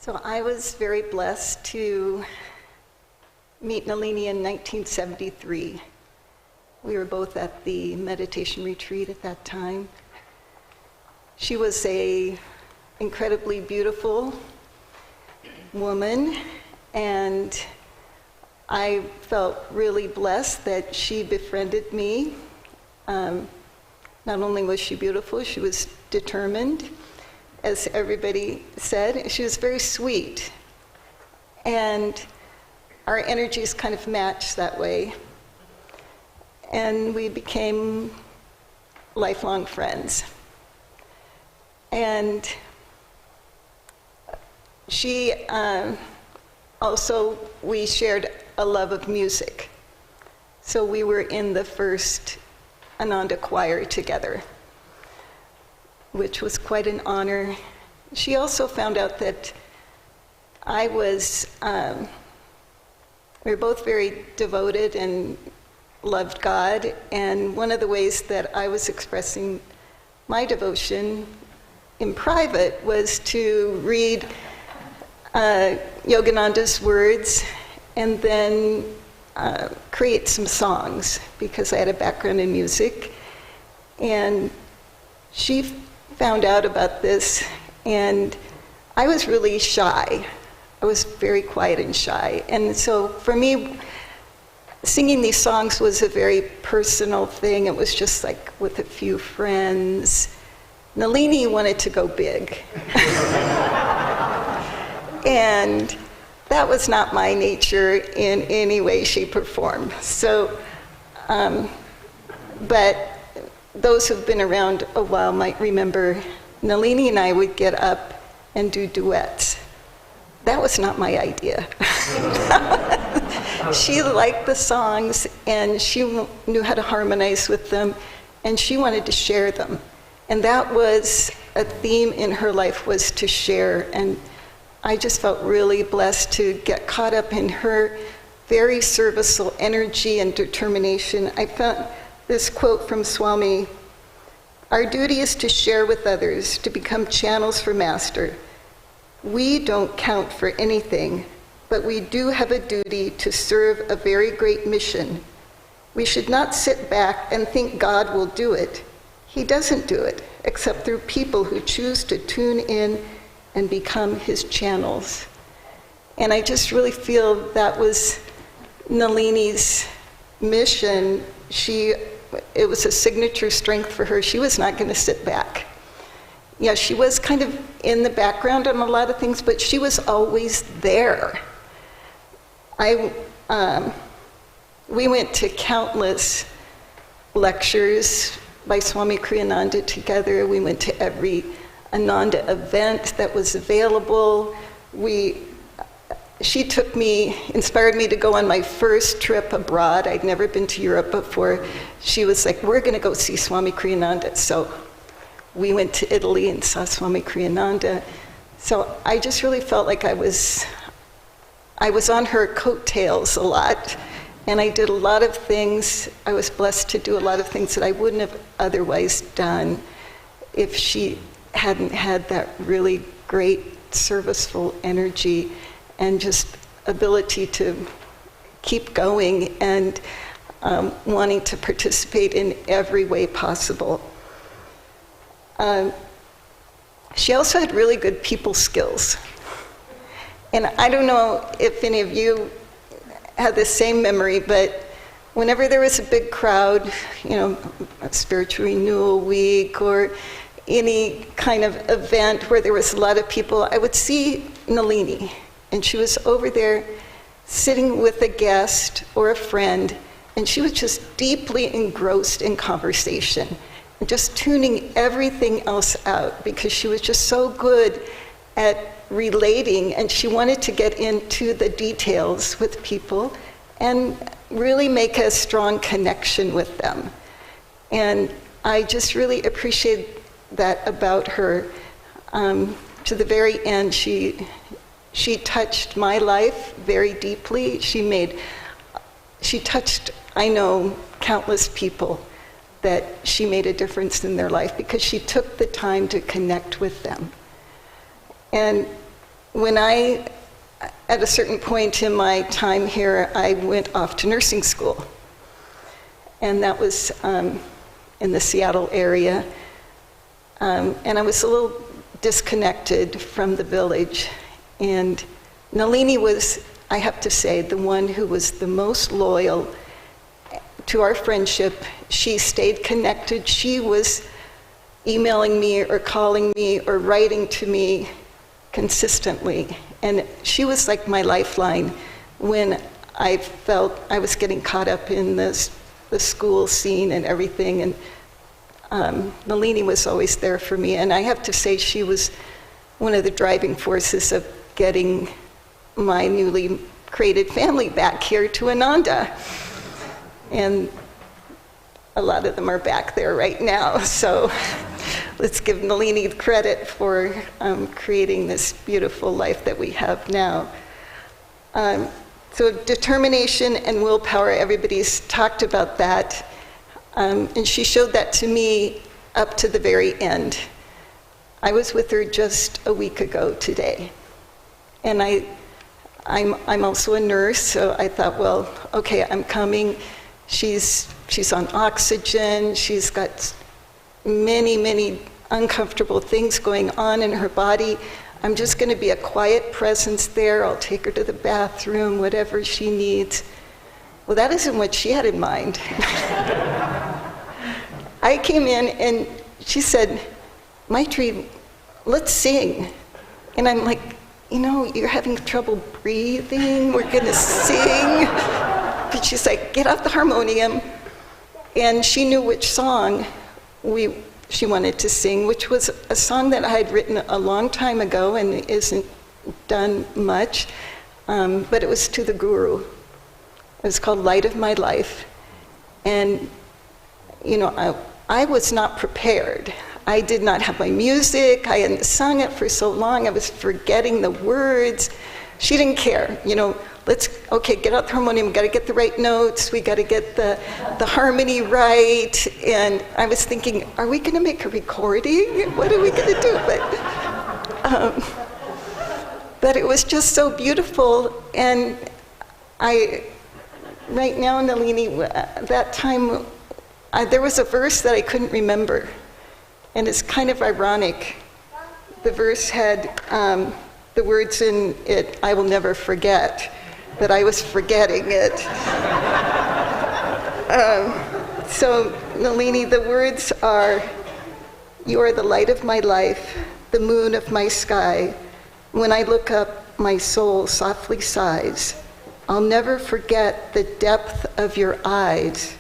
Speaker 4: So I was very blessed to meet Nalini in 1973. We were both at the meditation retreat at that time. She was an incredibly beautiful woman, and I felt really blessed that she befriended me. Not only was she beautiful, she was determined, as everybody said. She was very sweet. And our energies kind of matched that way. And we became lifelong friends. And she also, we shared a love of music. So we were in the first Ananda choir together, which was quite an honor. She also found out that I was, we were both very devoted and loved God, and one of the ways that I was expressing my devotion in private was to read Yogananda's words and then create some songs, because I had a background in music. And she found out about this, and I was really shy. I was very quiet and shy. And so for me, singing these songs was a very personal thing. It was just like with a few friends. Nalini wanted to go big. And that was not my nature in any way, shape, or form. So, but those who've been around a while might remember Nalini and I would get up and do duets. That was not my idea. She liked the songs, and she knew how to harmonize with them, and she wanted to share them. And that was a theme in her life, was to share. And I just felt really blessed to get caught up in her very serviceable energy and determination. I found this quote from Swami: "Our duty is to share with others, to become channels for Master. We don't count for anything, but we do have a duty to serve a very great mission. We should not sit back and think God will do it. He doesn't do it, except through people who choose to tune in and become his channels." And I just really feel that was Nalini's mission. It was a signature strength for her. She was not going to sit back. Yeah, she was kind of in the background on a lot of things, but she was always there. We went to countless lectures by Swami Kriyananda together. We went to every Ananda event that was available. She inspired me to go on my first trip abroad. I'd never been to Europe before. She was like, "We're going to go see Swami Kriyananda." So we went to Italy and saw Swami Kriyananda. So I just really felt like I was on her coattails a lot, and I did a lot of things. I was blessed to do a lot of things that I wouldn't have otherwise done if she hadn't had that really great serviceful energy and just ability to keep going and wanting to participate in every way possible. She also had really good people skills. And I don't know if any of you had the same memory, but whenever there was a big crowd, a spiritual renewal week or any kind of event where there was a lot of people, I would see Nalini, and she was over there sitting with a guest or a friend, and she was just deeply engrossed in conversation and just tuning everything else out, because she was just so good at relating, and she wanted to get into the details with people and really make a strong connection with them. And I just really appreciate that about her. To the very end, she touched my life very deeply. She touched, I know, countless people that she made a difference in their life because she took the time to connect with them. And when at a certain point in my time here, I went off to nursing school. And that was in the Seattle area. And I was a little disconnected from the village. And Nalini was, I have to say, the one who was the most loyal to our friendship. She stayed connected. She was emailing me or calling me or writing to me consistently. And she was like my lifeline when I felt I was getting caught up in the school scene and everything. And Nalini was always there for me. And I have to say, she was one of the driving forces of getting my newly created family back here to Ananda. And a lot of them are back there right now. So let's give Nalini credit for creating this beautiful life that we have now. So determination and willpower, everybody's talked about that. And she showed that to me up to the very end. I was with her just a week ago today. And I'm also a nurse, so I thought, well, okay, I'm coming. She's on oxygen. She's got many, many uncomfortable things going on in her body. I'm just going to be a quiet presence there. I'll take her to the bathroom, whatever she needs. Well, that isn't what she had in mind. I came in and she said, Maitri, let's sing. And I'm like, you know, you're having trouble breathing. We're going to sing. But she's like, get off the harmonium. And she knew which song she wanted to sing, which was a song that I had written a long time ago and isn't done much, but it was to the Guru. It was called Light of My Life. And, you know, I was not prepared. I did not have my music. I hadn't sung it for so long. I was forgetting the words. She didn't care, you know. Okay, get out the harmonium, we gotta get the right notes, we gotta get the harmony right. And I was thinking, are we gonna make a recording? What are we gonna do? But it was just so beautiful. And right now, Nalini, that time, there was a verse that I couldn't remember. And it's kind of ironic. The verse had the words in it, I will never forget. But I was forgetting it. So, Nalini, the words are, you are the light of my life, the moon of my sky. When I look up, my soul softly sighs. I'll never forget the depth of your eyes,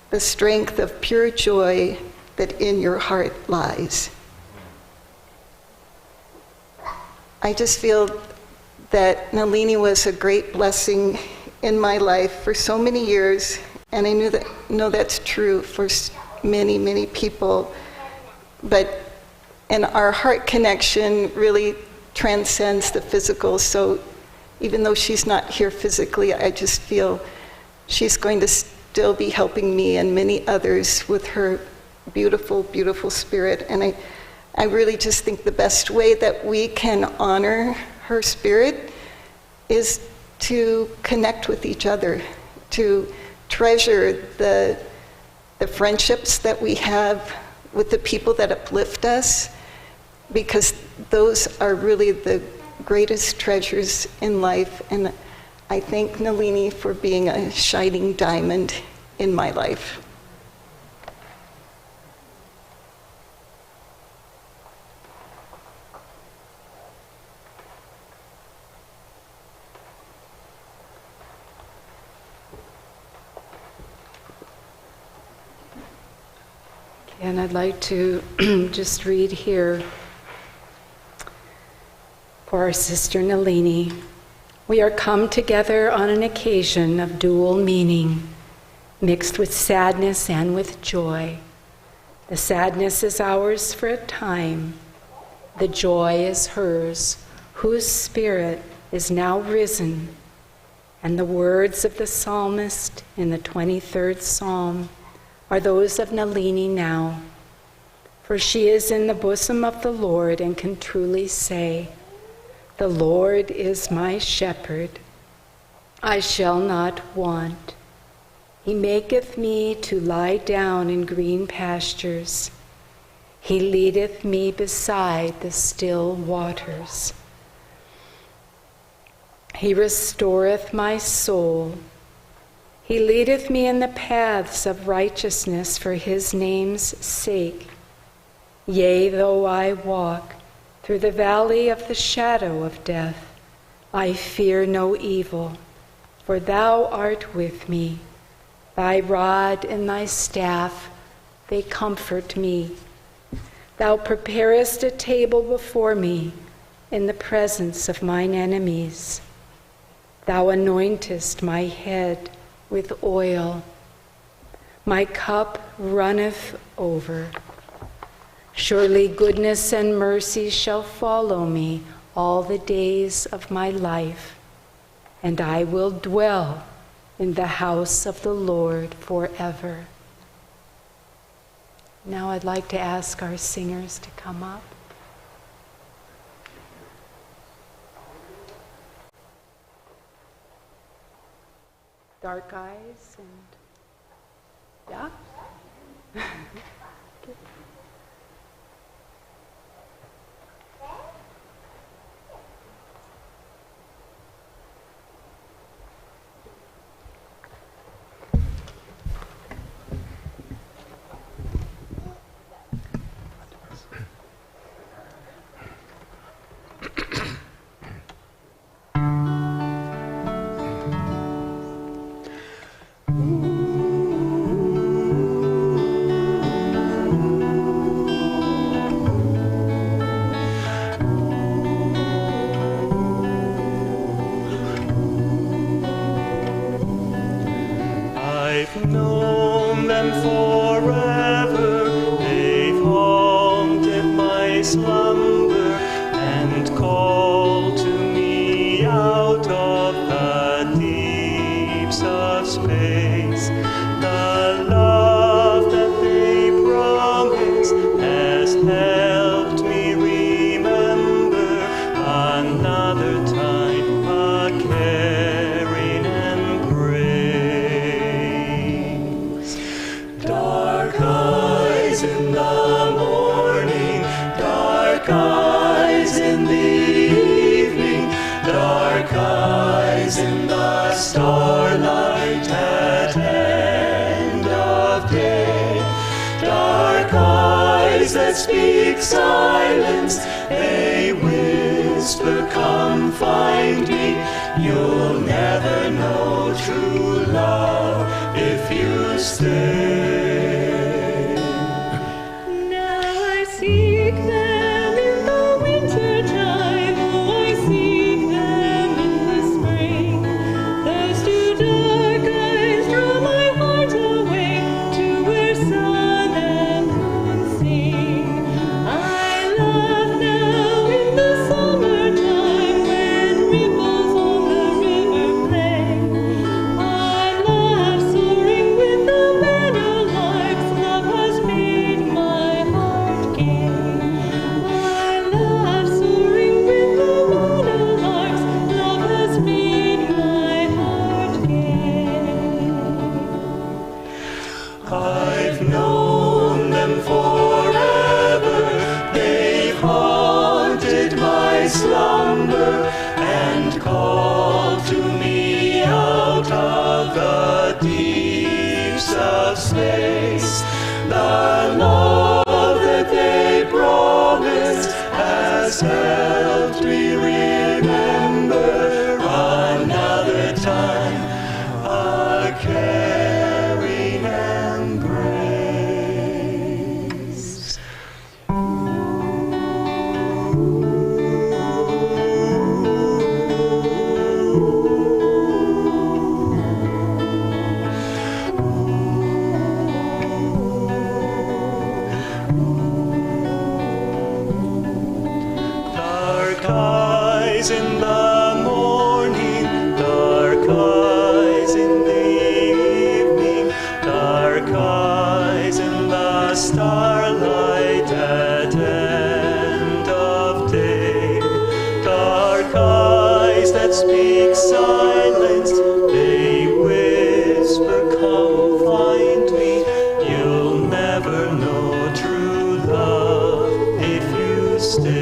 Speaker 4: the strength of pure joy that in your heart lies. I just feel that Nalini was a great blessing in my life for so many years, and I know that's true for many, many people. And our heart connection really transcends the physical, so even though she's not here physically, I just feel she's going to still be helping me and many others with her beautiful, beautiful spirit. And I really just think the best way that we can honor her spirit is to connect with each other, to treasure the friendships that we have with the people that uplift us, because those are really the greatest treasures in life. And I thank Nalini for being a shining diamond in my life.
Speaker 8: And I'd like to just read here for our sister Nalini. We are come together on an occasion of dual meaning, mixed with sadness and with joy. The sadness is ours for a time. The joy is hers, whose spirit is now risen. And the words of the psalmist in the 23rd Psalm are those of Nalini now. For she is in the bosom of the Lord and can truly say, the Lord is my shepherd, I shall not want. He maketh me to lie down in green pastures. He leadeth me beside the still waters. He restoreth my soul. He leadeth me in the paths of righteousness for his name's sake. Yea, though I walk through the valley of the shadow of death, I fear no evil, for thou art with me. Thy rod and thy staff, they comfort me. Thou preparest a table before me in the presence of mine enemies. Thou anointest my head with oil. My cup runneth over. Surely goodness and mercy shall follow me all the days of my life, and I will dwell in the house of the Lord forever. Now I'd like to ask our singers to come up. Dark eyes and, yeah?
Speaker 3: I've known them forever, they've haunted my slumber and called to me out of the deeps of space. The love that they promise has helped me remember another time, a caring embrace. Dark eyes in the morning, dark eyes in the evening, dark eyes in the starlight at end of day. Dark eyes that speak silence, they whisper, come find me. You'll never know true love if you stay.
Speaker 9: Now I seek them in the winter time, oh, I seek them in the spring. Those two dark eyes draw my heart away to where sun and moon sing. I love now in the summertime when ripples on the river play. I love soaring with the meadowlarks, love has made my heart gay. I love soaring with the meadowlarks, love has made my heart gay.
Speaker 3: I've known them forever, they've haunted my slumber and called to me out of the deeps of space. The love that they promised has helped me remember another time, a caring embrace. Dark eyes in the morning, dark eyes in the evening, dark eyes in the starlight at end of day. Dark eyes that speak silence, they whisper, come find me. You'll never know true love if you stay.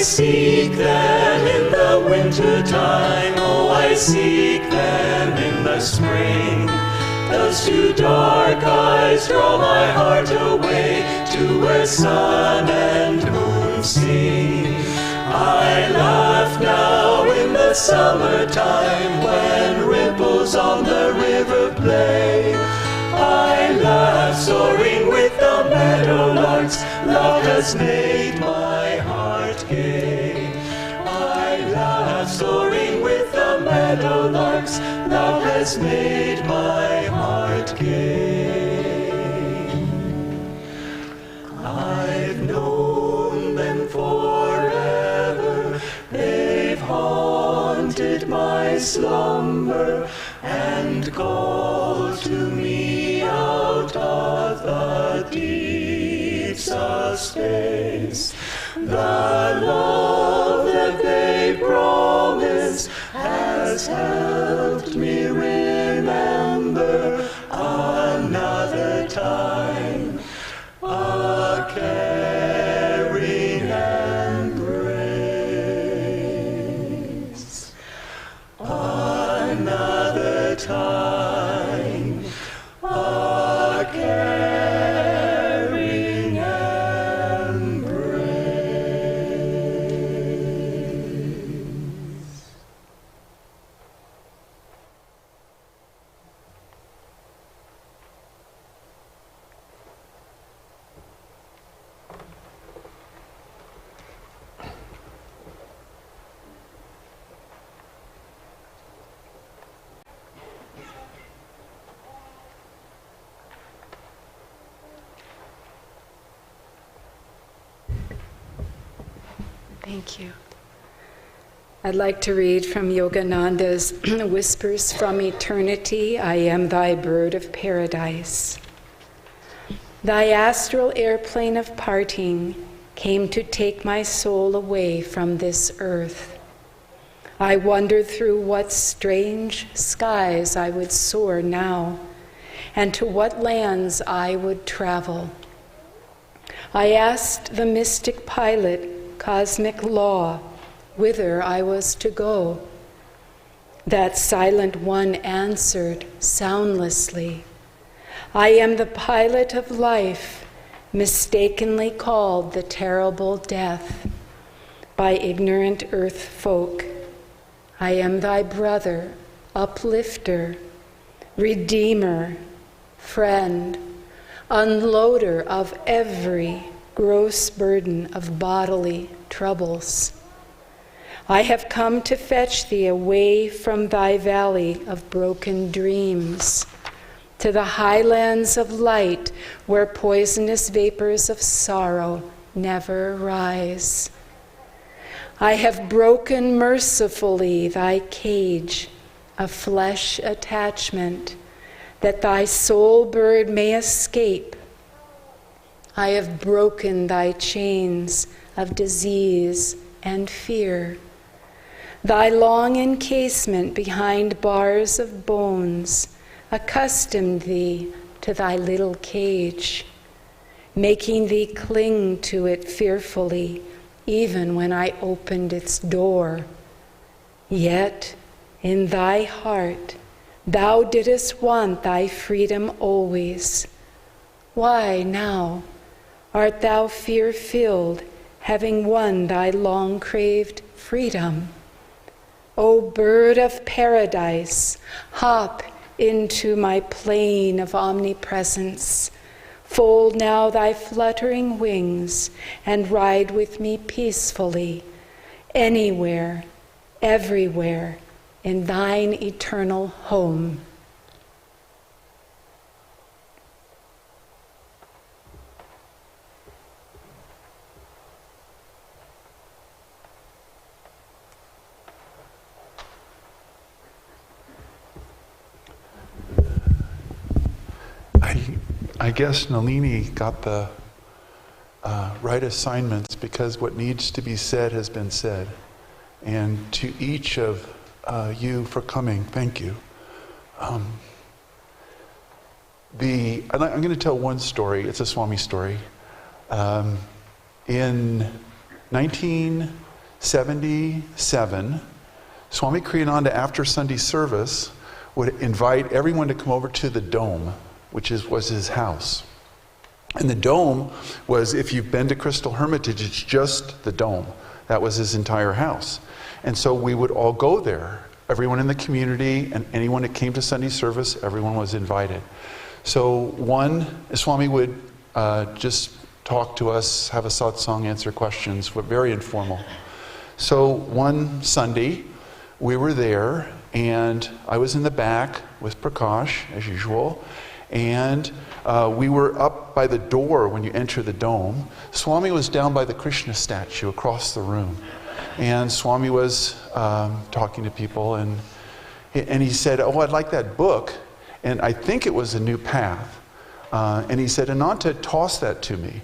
Speaker 3: seek them in the winter time. Oh, I seek them in the spring. Those two dark eyes draw my heart away to where sun and moon sing. I laugh now in the summertime when ripples on the river play. I laugh soaring with the meadowlarks. Love has made my heart gay. I laugh soaring with the meadowlarks. Love has made my heart gay. I've known them forever. They've haunted my slumber and called to me out of the deeps of space. The love that they promise has helped me remember another time, a caring embrace. Another time, a caring embrace.
Speaker 8: Thank you. I'd like to read from Yogananda's Whispers from Eternity, I Am Thy Bird of Paradise. Thy astral airplane of parting came to take my soul away from this earth. I wondered through what strange skies I would soar now, and to what lands I would travel. I asked the mystic pilot, cosmic law, whither I was to go. That silent one answered soundlessly, I am the pilot of life, mistakenly called the terrible death by ignorant earth folk. I am thy brother, uplifter, redeemer, friend, unloader of every gross burden of bodily troubles. I have come to fetch thee away from thy valley of broken dreams, to the highlands of light where poisonous vapors of sorrow never rise. I have broken mercifully thy cage of flesh attachment, that thy soul bird may escape. I have broken thy chains of disease and fear. Thy long encasement behind bars of bones accustomed thee to thy little cage, making thee cling to it fearfully, even when I opened its door. Yet in thy heart thou didst want thy freedom always. Why now art thou fear-filled, having won thy long-craved freedom? O bird of paradise, hop into my plane of omnipresence. Fold now thy fluttering wings and ride with me peacefully, anywhere, everywhere, in thine eternal home.
Speaker 2: I guess Nalini got the right assignments because what needs to be said has been said. And to each of you for coming, thank you. I'm going to tell one story. It's a Swami story. In 19 1977, Swami Kriyananda, after Sunday service, would invite everyone to come over to the Dome, which was his house. And the Dome was, if you've been to Crystal Hermitage, it's just the Dome. That was his entire house. And so we would all go there. Everyone in the community and anyone that came to Sunday service, everyone was invited. So Swami would just talk to us, have a satsang, answer questions, but very informal. So one Sunday, we were there, and I was in the back with Prakash, as usual, and we were up by the door when you enter the Dome. Swami was down by the Krishna statue across the room. And Swami was talking to people, and he said, "Oh, I'd like that book." And I think it was A New Path. And he said, "Ananda, toss that to me."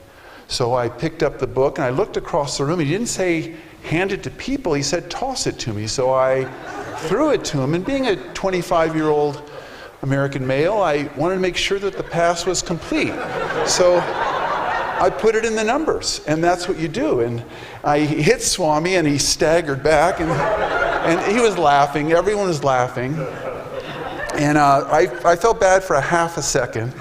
Speaker 2: So I picked up the book, and I looked across the room. He didn't say, hand it to people. He said, "Toss it to me." So I threw it to him. And being a 25-year-old American male, I wanted to make sure that the pass was complete. So I put it in the numbers, and that's what you do. And I hit Swami, and he staggered back, and he was laughing. Everyone was laughing. And I felt bad for a half a second,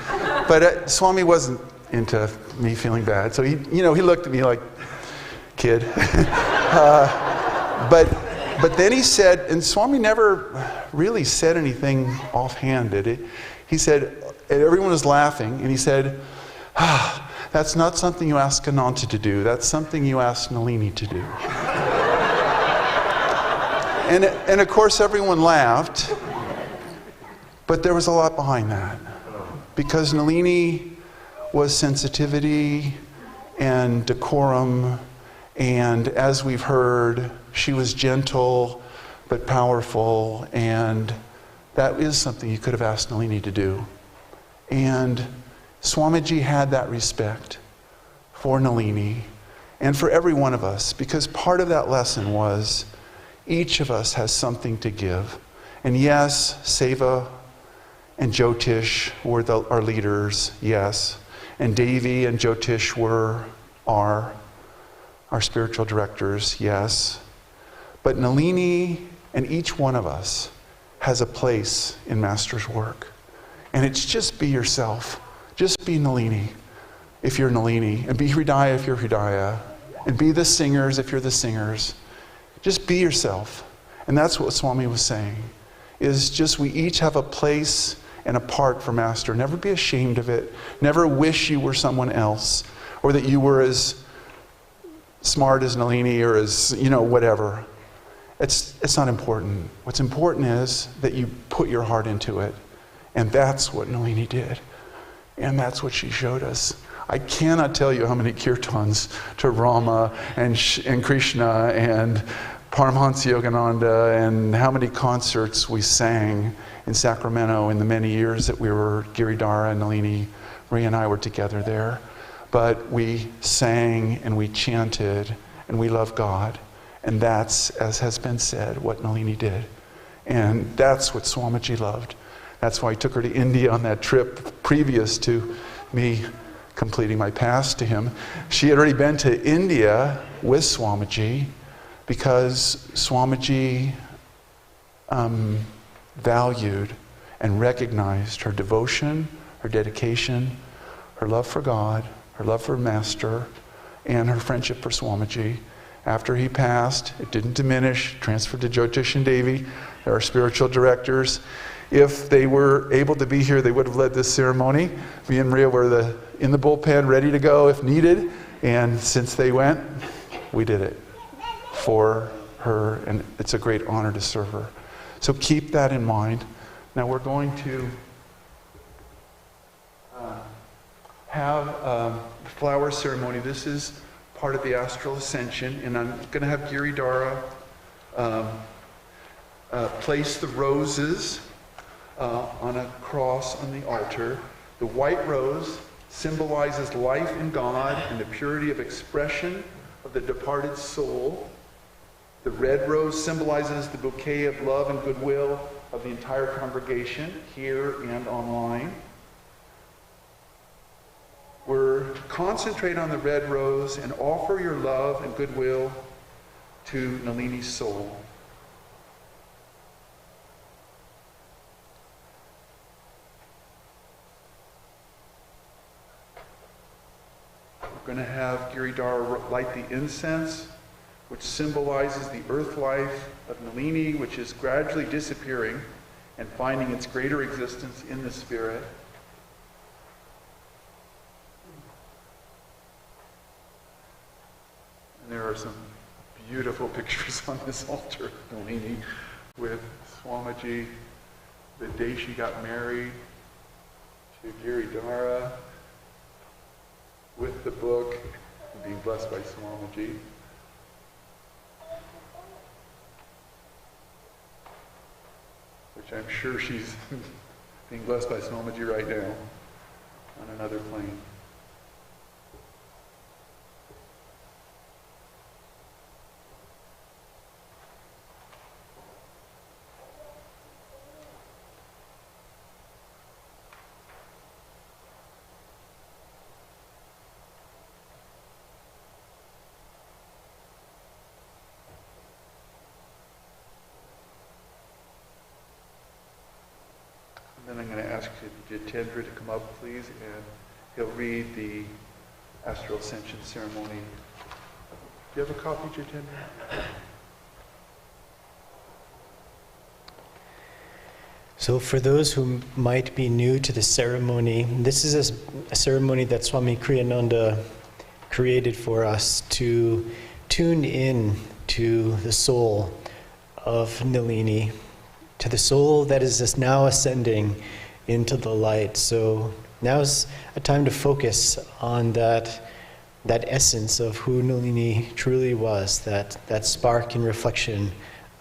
Speaker 2: but Swami wasn't into me feeling bad. So he looked at me like, "Kid." But then he said, and Swami never really said anything offhanded. He said, and everyone was laughing, and he said, "That's not something you ask Ananda to do. That's something you ask Nalini to do." And of course everyone laughed, but there was a lot behind that. Because Nalini was sensitivity and decorum, and as we've heard, she was gentle but powerful, and that is something you could have asked Nalini to do. And Swamiji had that respect for Nalini and for every one of us, because part of that lesson was each of us has something to give. And yes, Seva and Jyotish were our leaders, yes. And Devi and Jyotish were our spiritual directors, yes. But Nalini and each one of us has a place in Master's work. And it's just be yourself. Just be Nalini if you're Nalini, and be Hridaya if you're Hridaya, and be the singers if you're the singers. Just be yourself. And that's what Swami was saying, is just we each have a place and a part for Master. Never be ashamed of it. Never wish you were someone else, or that you were as smart as Nalini, or as, whatever. It's not important. What's important is that you put your heart into it. And that's what Nalini did. And that's what she showed us. I cannot tell you how many kirtans to Rama and Krishna and Paramahansa Yogananda, and how many concerts we sang in Sacramento in the many years that we were, Giridhara and Nalini, Maria and I were together there. But we sang and we chanted and we loved God. And that's, as has been said, what Nalini did. And that's what Swamiji loved. That's why I took her to India on that trip previous to me completing my pass to him. She had already been to India with Swamiji, because Swamiji valued and recognized her devotion, her dedication, her love for God, her love for Master, and her friendship for Swamiji. After he passed, it didn't diminish, transferred to Jyotish and Devi, our spiritual directors. If they were able to be here, they would have led this ceremony. Me and Maria were in the bullpen, ready to go if needed. And since they went, we did it for her. And it's a great honor to serve her. So keep that in mind. Now we're going to have a flower ceremony. This is part of the Astral Ascension. And I'm going to have Giridhara place the roses on a cross on the altar. The white rose symbolizes life in God and the purity of expression of the departed soul. The red rose symbolizes the bouquet of love and goodwill of the entire congregation, here and online. Concentrate on the red rose and offer your love and goodwill to Nalini's soul. We're going to have Giridhara light the incense, which symbolizes the earth life of Nalini, which is gradually disappearing and finding its greater existence in the spirit. And there are some beautiful pictures on this altar of Nalini with Swamiji, the day she got married, to Giridhara, with the book, and being blessed by Swamiji. Which I'm sure she's being blessed by Swamiji right now on another plane. Then I'm going to ask Jitendra to come up, please, and he'll read the Astral Ascension ceremony. Do you have a copy, Jitendra?
Speaker 5: So for those who might be new to the ceremony, this is a ceremony that Swami Kriyananda created for us to tune in to the soul of Nalini, to the soul that is now ascending into the light. So now's a time to focus on that essence of who Nalini truly was, that spark and reflection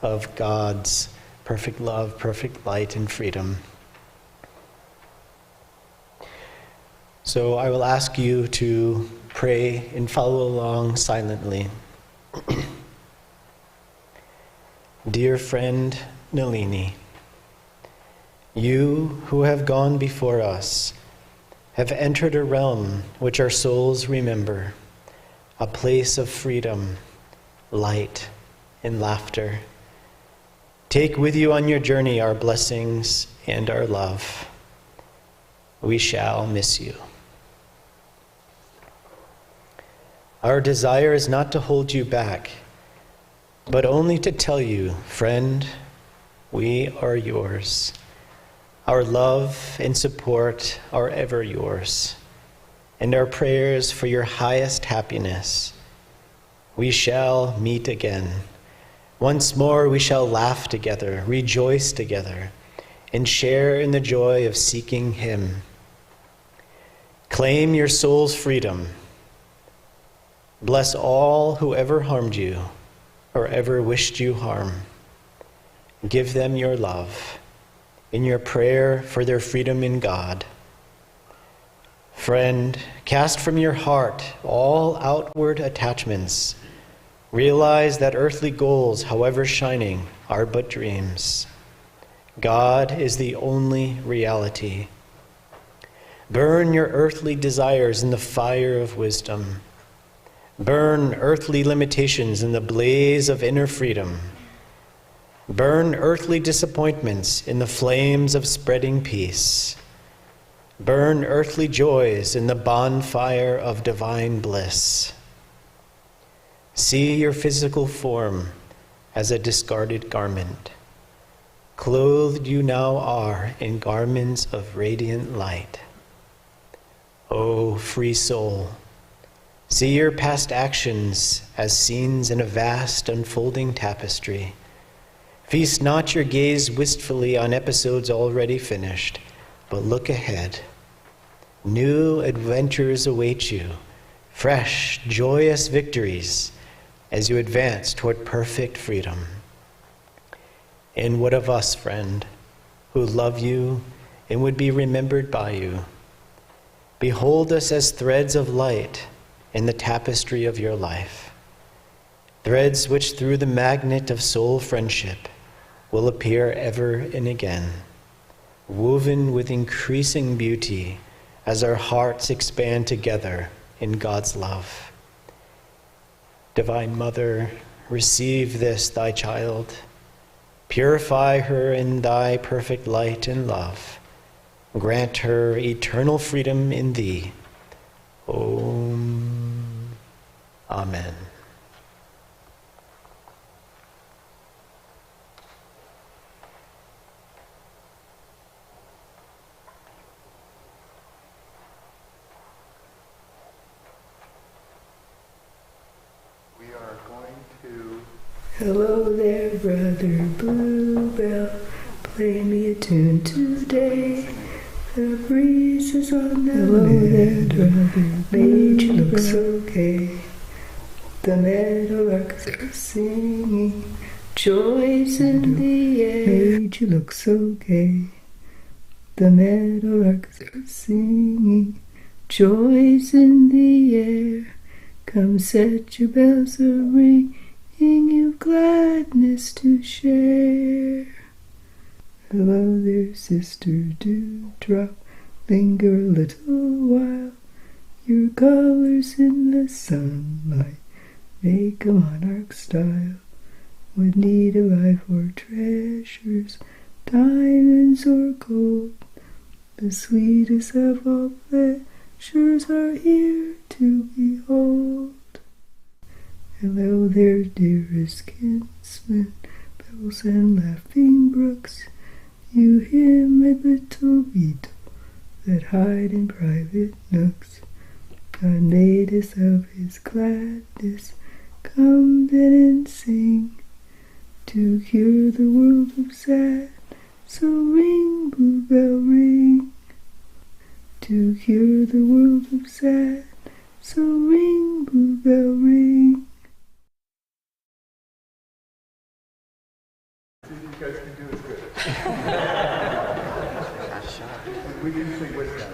Speaker 5: of God's perfect love, perfect light, and freedom. So I will ask you to pray and follow along silently. Dear friend Nalini, you who have gone before us have entered a realm which our souls remember, a place of freedom, light, and laughter. Take with you on your journey our blessings and our love. We shall miss you. Our desire is not to hold you back, but only to tell you, friend, we are yours. Our love and support are ever yours, and our prayers for your highest happiness. We shall meet again. Once more we shall laugh together, rejoice together, and share in the joy of seeking Him. Claim your soul's freedom. Bless all who ever harmed you or ever wished you harm. Give them your love in your prayer for their freedom in God. Friend, cast from your heart all outward attachments. Realize that earthly goals, however shining, are but dreams. God is the only reality. Burn your earthly desires in the fire of wisdom. Burn earthly limitations in the blaze of inner freedom. Burn earthly disappointments in the flames of spreading peace. Burn earthly joys in the bonfire of divine bliss. See your physical form as a discarded garment. Clothed you now are in garments of radiant light. O free soul, see your past actions as scenes in a vast unfolding tapestry. Feast not your gaze wistfully on episodes already finished, but look ahead. New adventures await you, fresh, joyous victories as you advance toward perfect freedom. And what of us, friend, who love you and would be remembered by you? Behold us as threads of light in the tapestry of your life, threads which through the magnet of soul friendship will appear ever and again, woven with increasing beauty as our hearts expand together in God's love. Divine Mother, receive this thy child. Purify her in thy perfect light and love. Grant her eternal freedom in thee. Om. Amen.
Speaker 2: We are going to...
Speaker 10: Hello there, brother Bluebell. Play me a tune today. The breeze is on the meadow. Made you look so gay. The meadowlarks are singing. Joy's in the air. Made you look so gay. The meadowlarks are singing. Joy's in the air. Come set your bells a-ringing. You've gladness to share. Hello there, sister dewdrop, linger a little while. Your colors in the sunlight make a monarch style. What need have I for treasures, diamonds or gold? The sweetest of all pleasures are here to behold. Hello there, dearest kinsman, bells and laughing brooks. You timid little beetle that hide in private nooks. God made us of his gladness, come then and sing, to cure the world of sad. So ring, bluebell, ring, to cure the world of sad. So ring, bluebell, ring.
Speaker 2: You guys can do as good. We usually win that.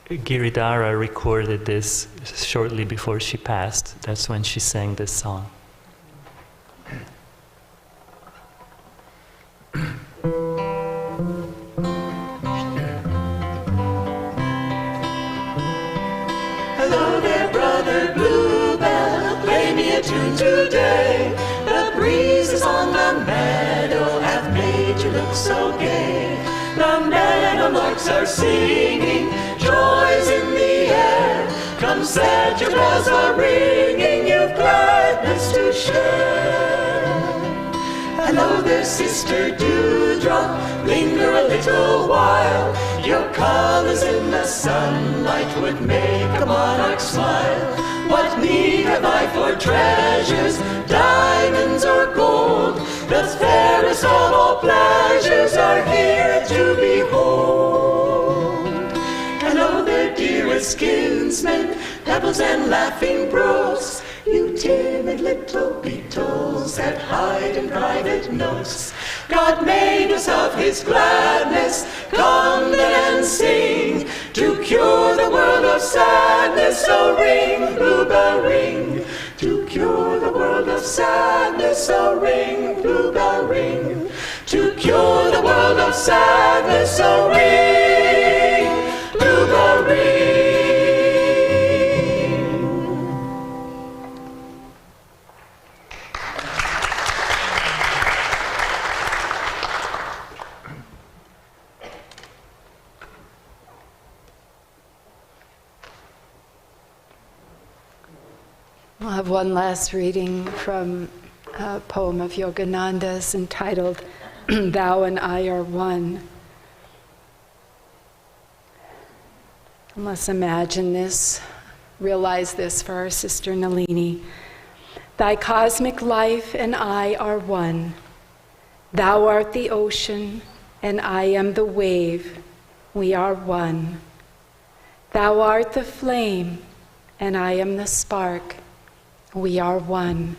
Speaker 3: Giridhara recorded this shortly before she passed. That's when she sang this song.
Speaker 11: Hello there, brother Bluebell, play me a tune today. The breeze is on the meadow, hath made you look so gay. The meadowlarks are singing, joy's in the air. Come set your bells a-ringing, you've gladness to share. Hello there, sister dewdrop, linger a little while. Your colors in the sunlight would make a monarch smile. What need have I for treasures, diamonds or gold? The fairest of all pleasures are here to behold. Hello there, dearest kinsmen, pebbles and laughing brooks. You timid little beetles that hide in private nooks. God made us of his gladness, come then and sing, to cure the world of sadness. So ring, bluebell, ring, to cure the world of sadness. So ring, bluebell, ring, to cure the world of sadness. So ring, bluebell, ring.
Speaker 8: We'll have one last reading from a poem of Yogananda's entitled, Thou and I Are One. And let's imagine this, realize this for our sister Nalini. Thy cosmic life and I are one. Thou art the ocean, and I am the wave. We are one. Thou art the flame, and I am the spark. We are one.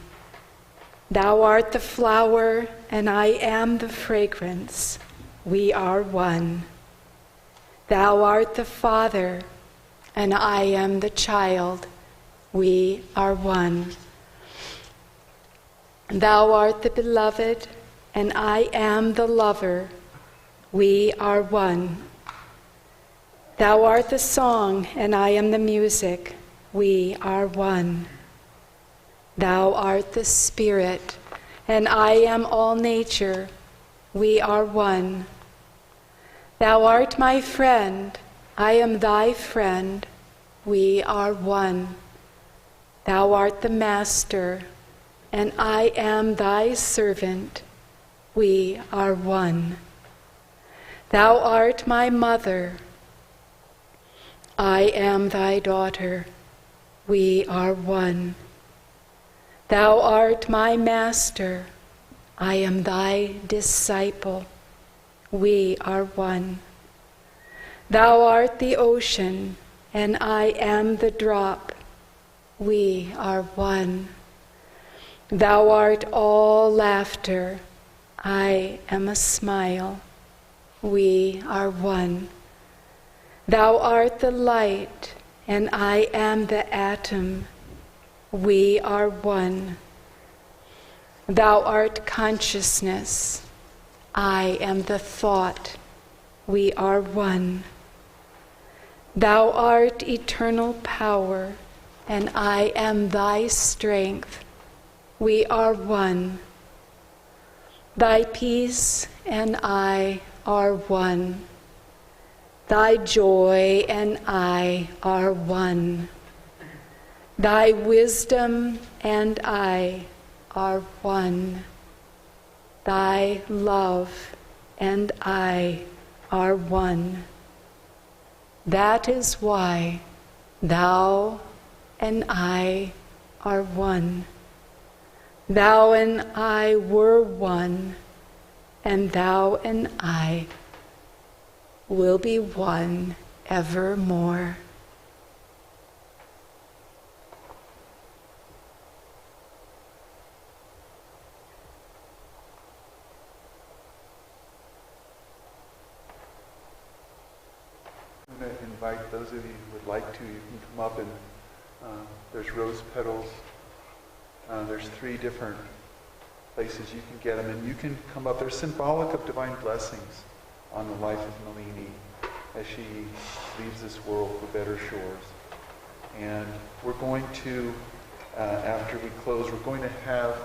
Speaker 8: Thou art the flower, and I am the fragrance. We are one. Thou art the father, and I am the child. We are one. Thou art the beloved, and I am the lover. We are one. Thou art the song, and I am the music. We are one. Thou art the Spirit, and I am all nature. We are one. Thou art my friend, I am thy friend. We are one. Thou art the Master, and I am thy servant. We are one. Thou art my mother. I am thy daughter. We are one. Thou art my master. I am thy disciple. We are one. Thou art the ocean, and I am the drop. We are one. Thou art all laughter. I am a smile. We are one. Thou art the light, and I am the atom. We are one. Thou art consciousness. I am the thought. We are one. Thou art eternal power, and I am thy strength. We are one. Thy peace and I are one. Thy joy and I are one. Thy wisdom and I are one. Thy love and I are one. That is why thou and I are one. Thou and I were one, and thou and I will be one evermore.
Speaker 2: I'm going to invite those of you who would like to, you can come up and there's rose petals. There's 3 different places you can get them, and you can come up. They're symbolic of divine blessings on the life of Nalini as she leaves this world for better shores. And we're going to, after we close, we're going to have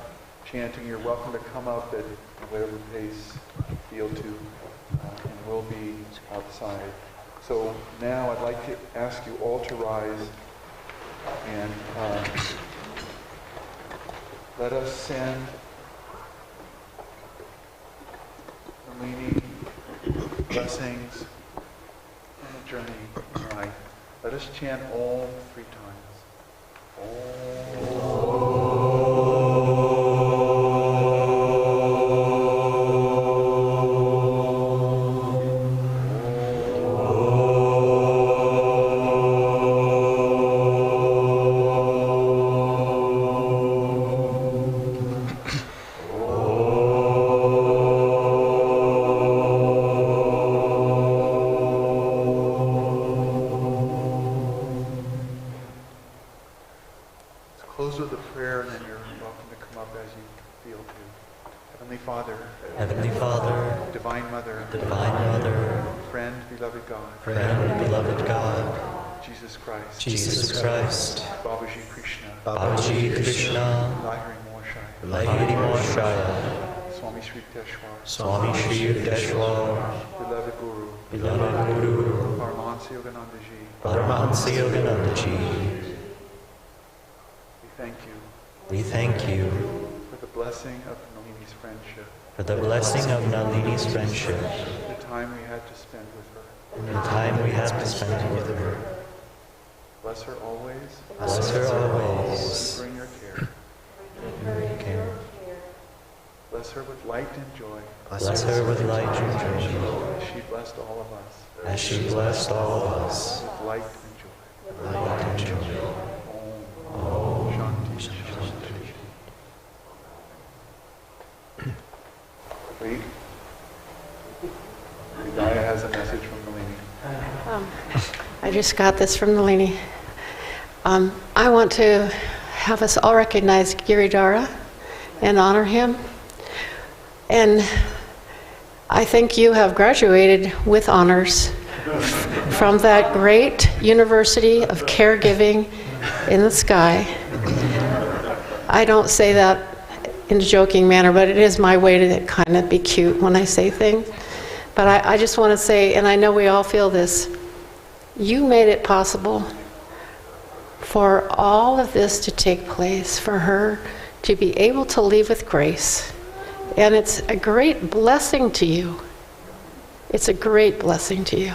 Speaker 2: chanting. You're welcome to come up at whatever pace you feel to, and we'll be outside. So now I'd like to ask you all to rise and let us send Nalini blessings on the journey in life. Let us chant Om 3 times. Om. Close with a prayer, and then you're welcome to come up as you feel to. Heavenly Father, Divine Mother, friend, beloved God, Jesus Christ, Babaji Krishna, Lahiri Moshaya, Swami Shri Yukteswar, beloved Guru, Paramahansa Yoganandaji. We thank you for the blessing of Nalini's friendship. The time we had to spend with her. Bless her always. Bring your care. Bless her with light and joy. As she blessed all of us. With light and joy. Om. Shanti. Wait. Hidayah has a message from Nalini.
Speaker 7: I just got this from Nalini. I want to have us all recognize Giridhara and honor him. And I think you have graduated with honors from that great university of caregiving in the sky. I don't say that in a joking manner, but it is my way to kind of be cute when I say things. But I just want to say, and I know we all feel this, you made it possible for all of this to take place, for her to be able to leave with grace. And it's a great blessing to you. It's a great blessing to you.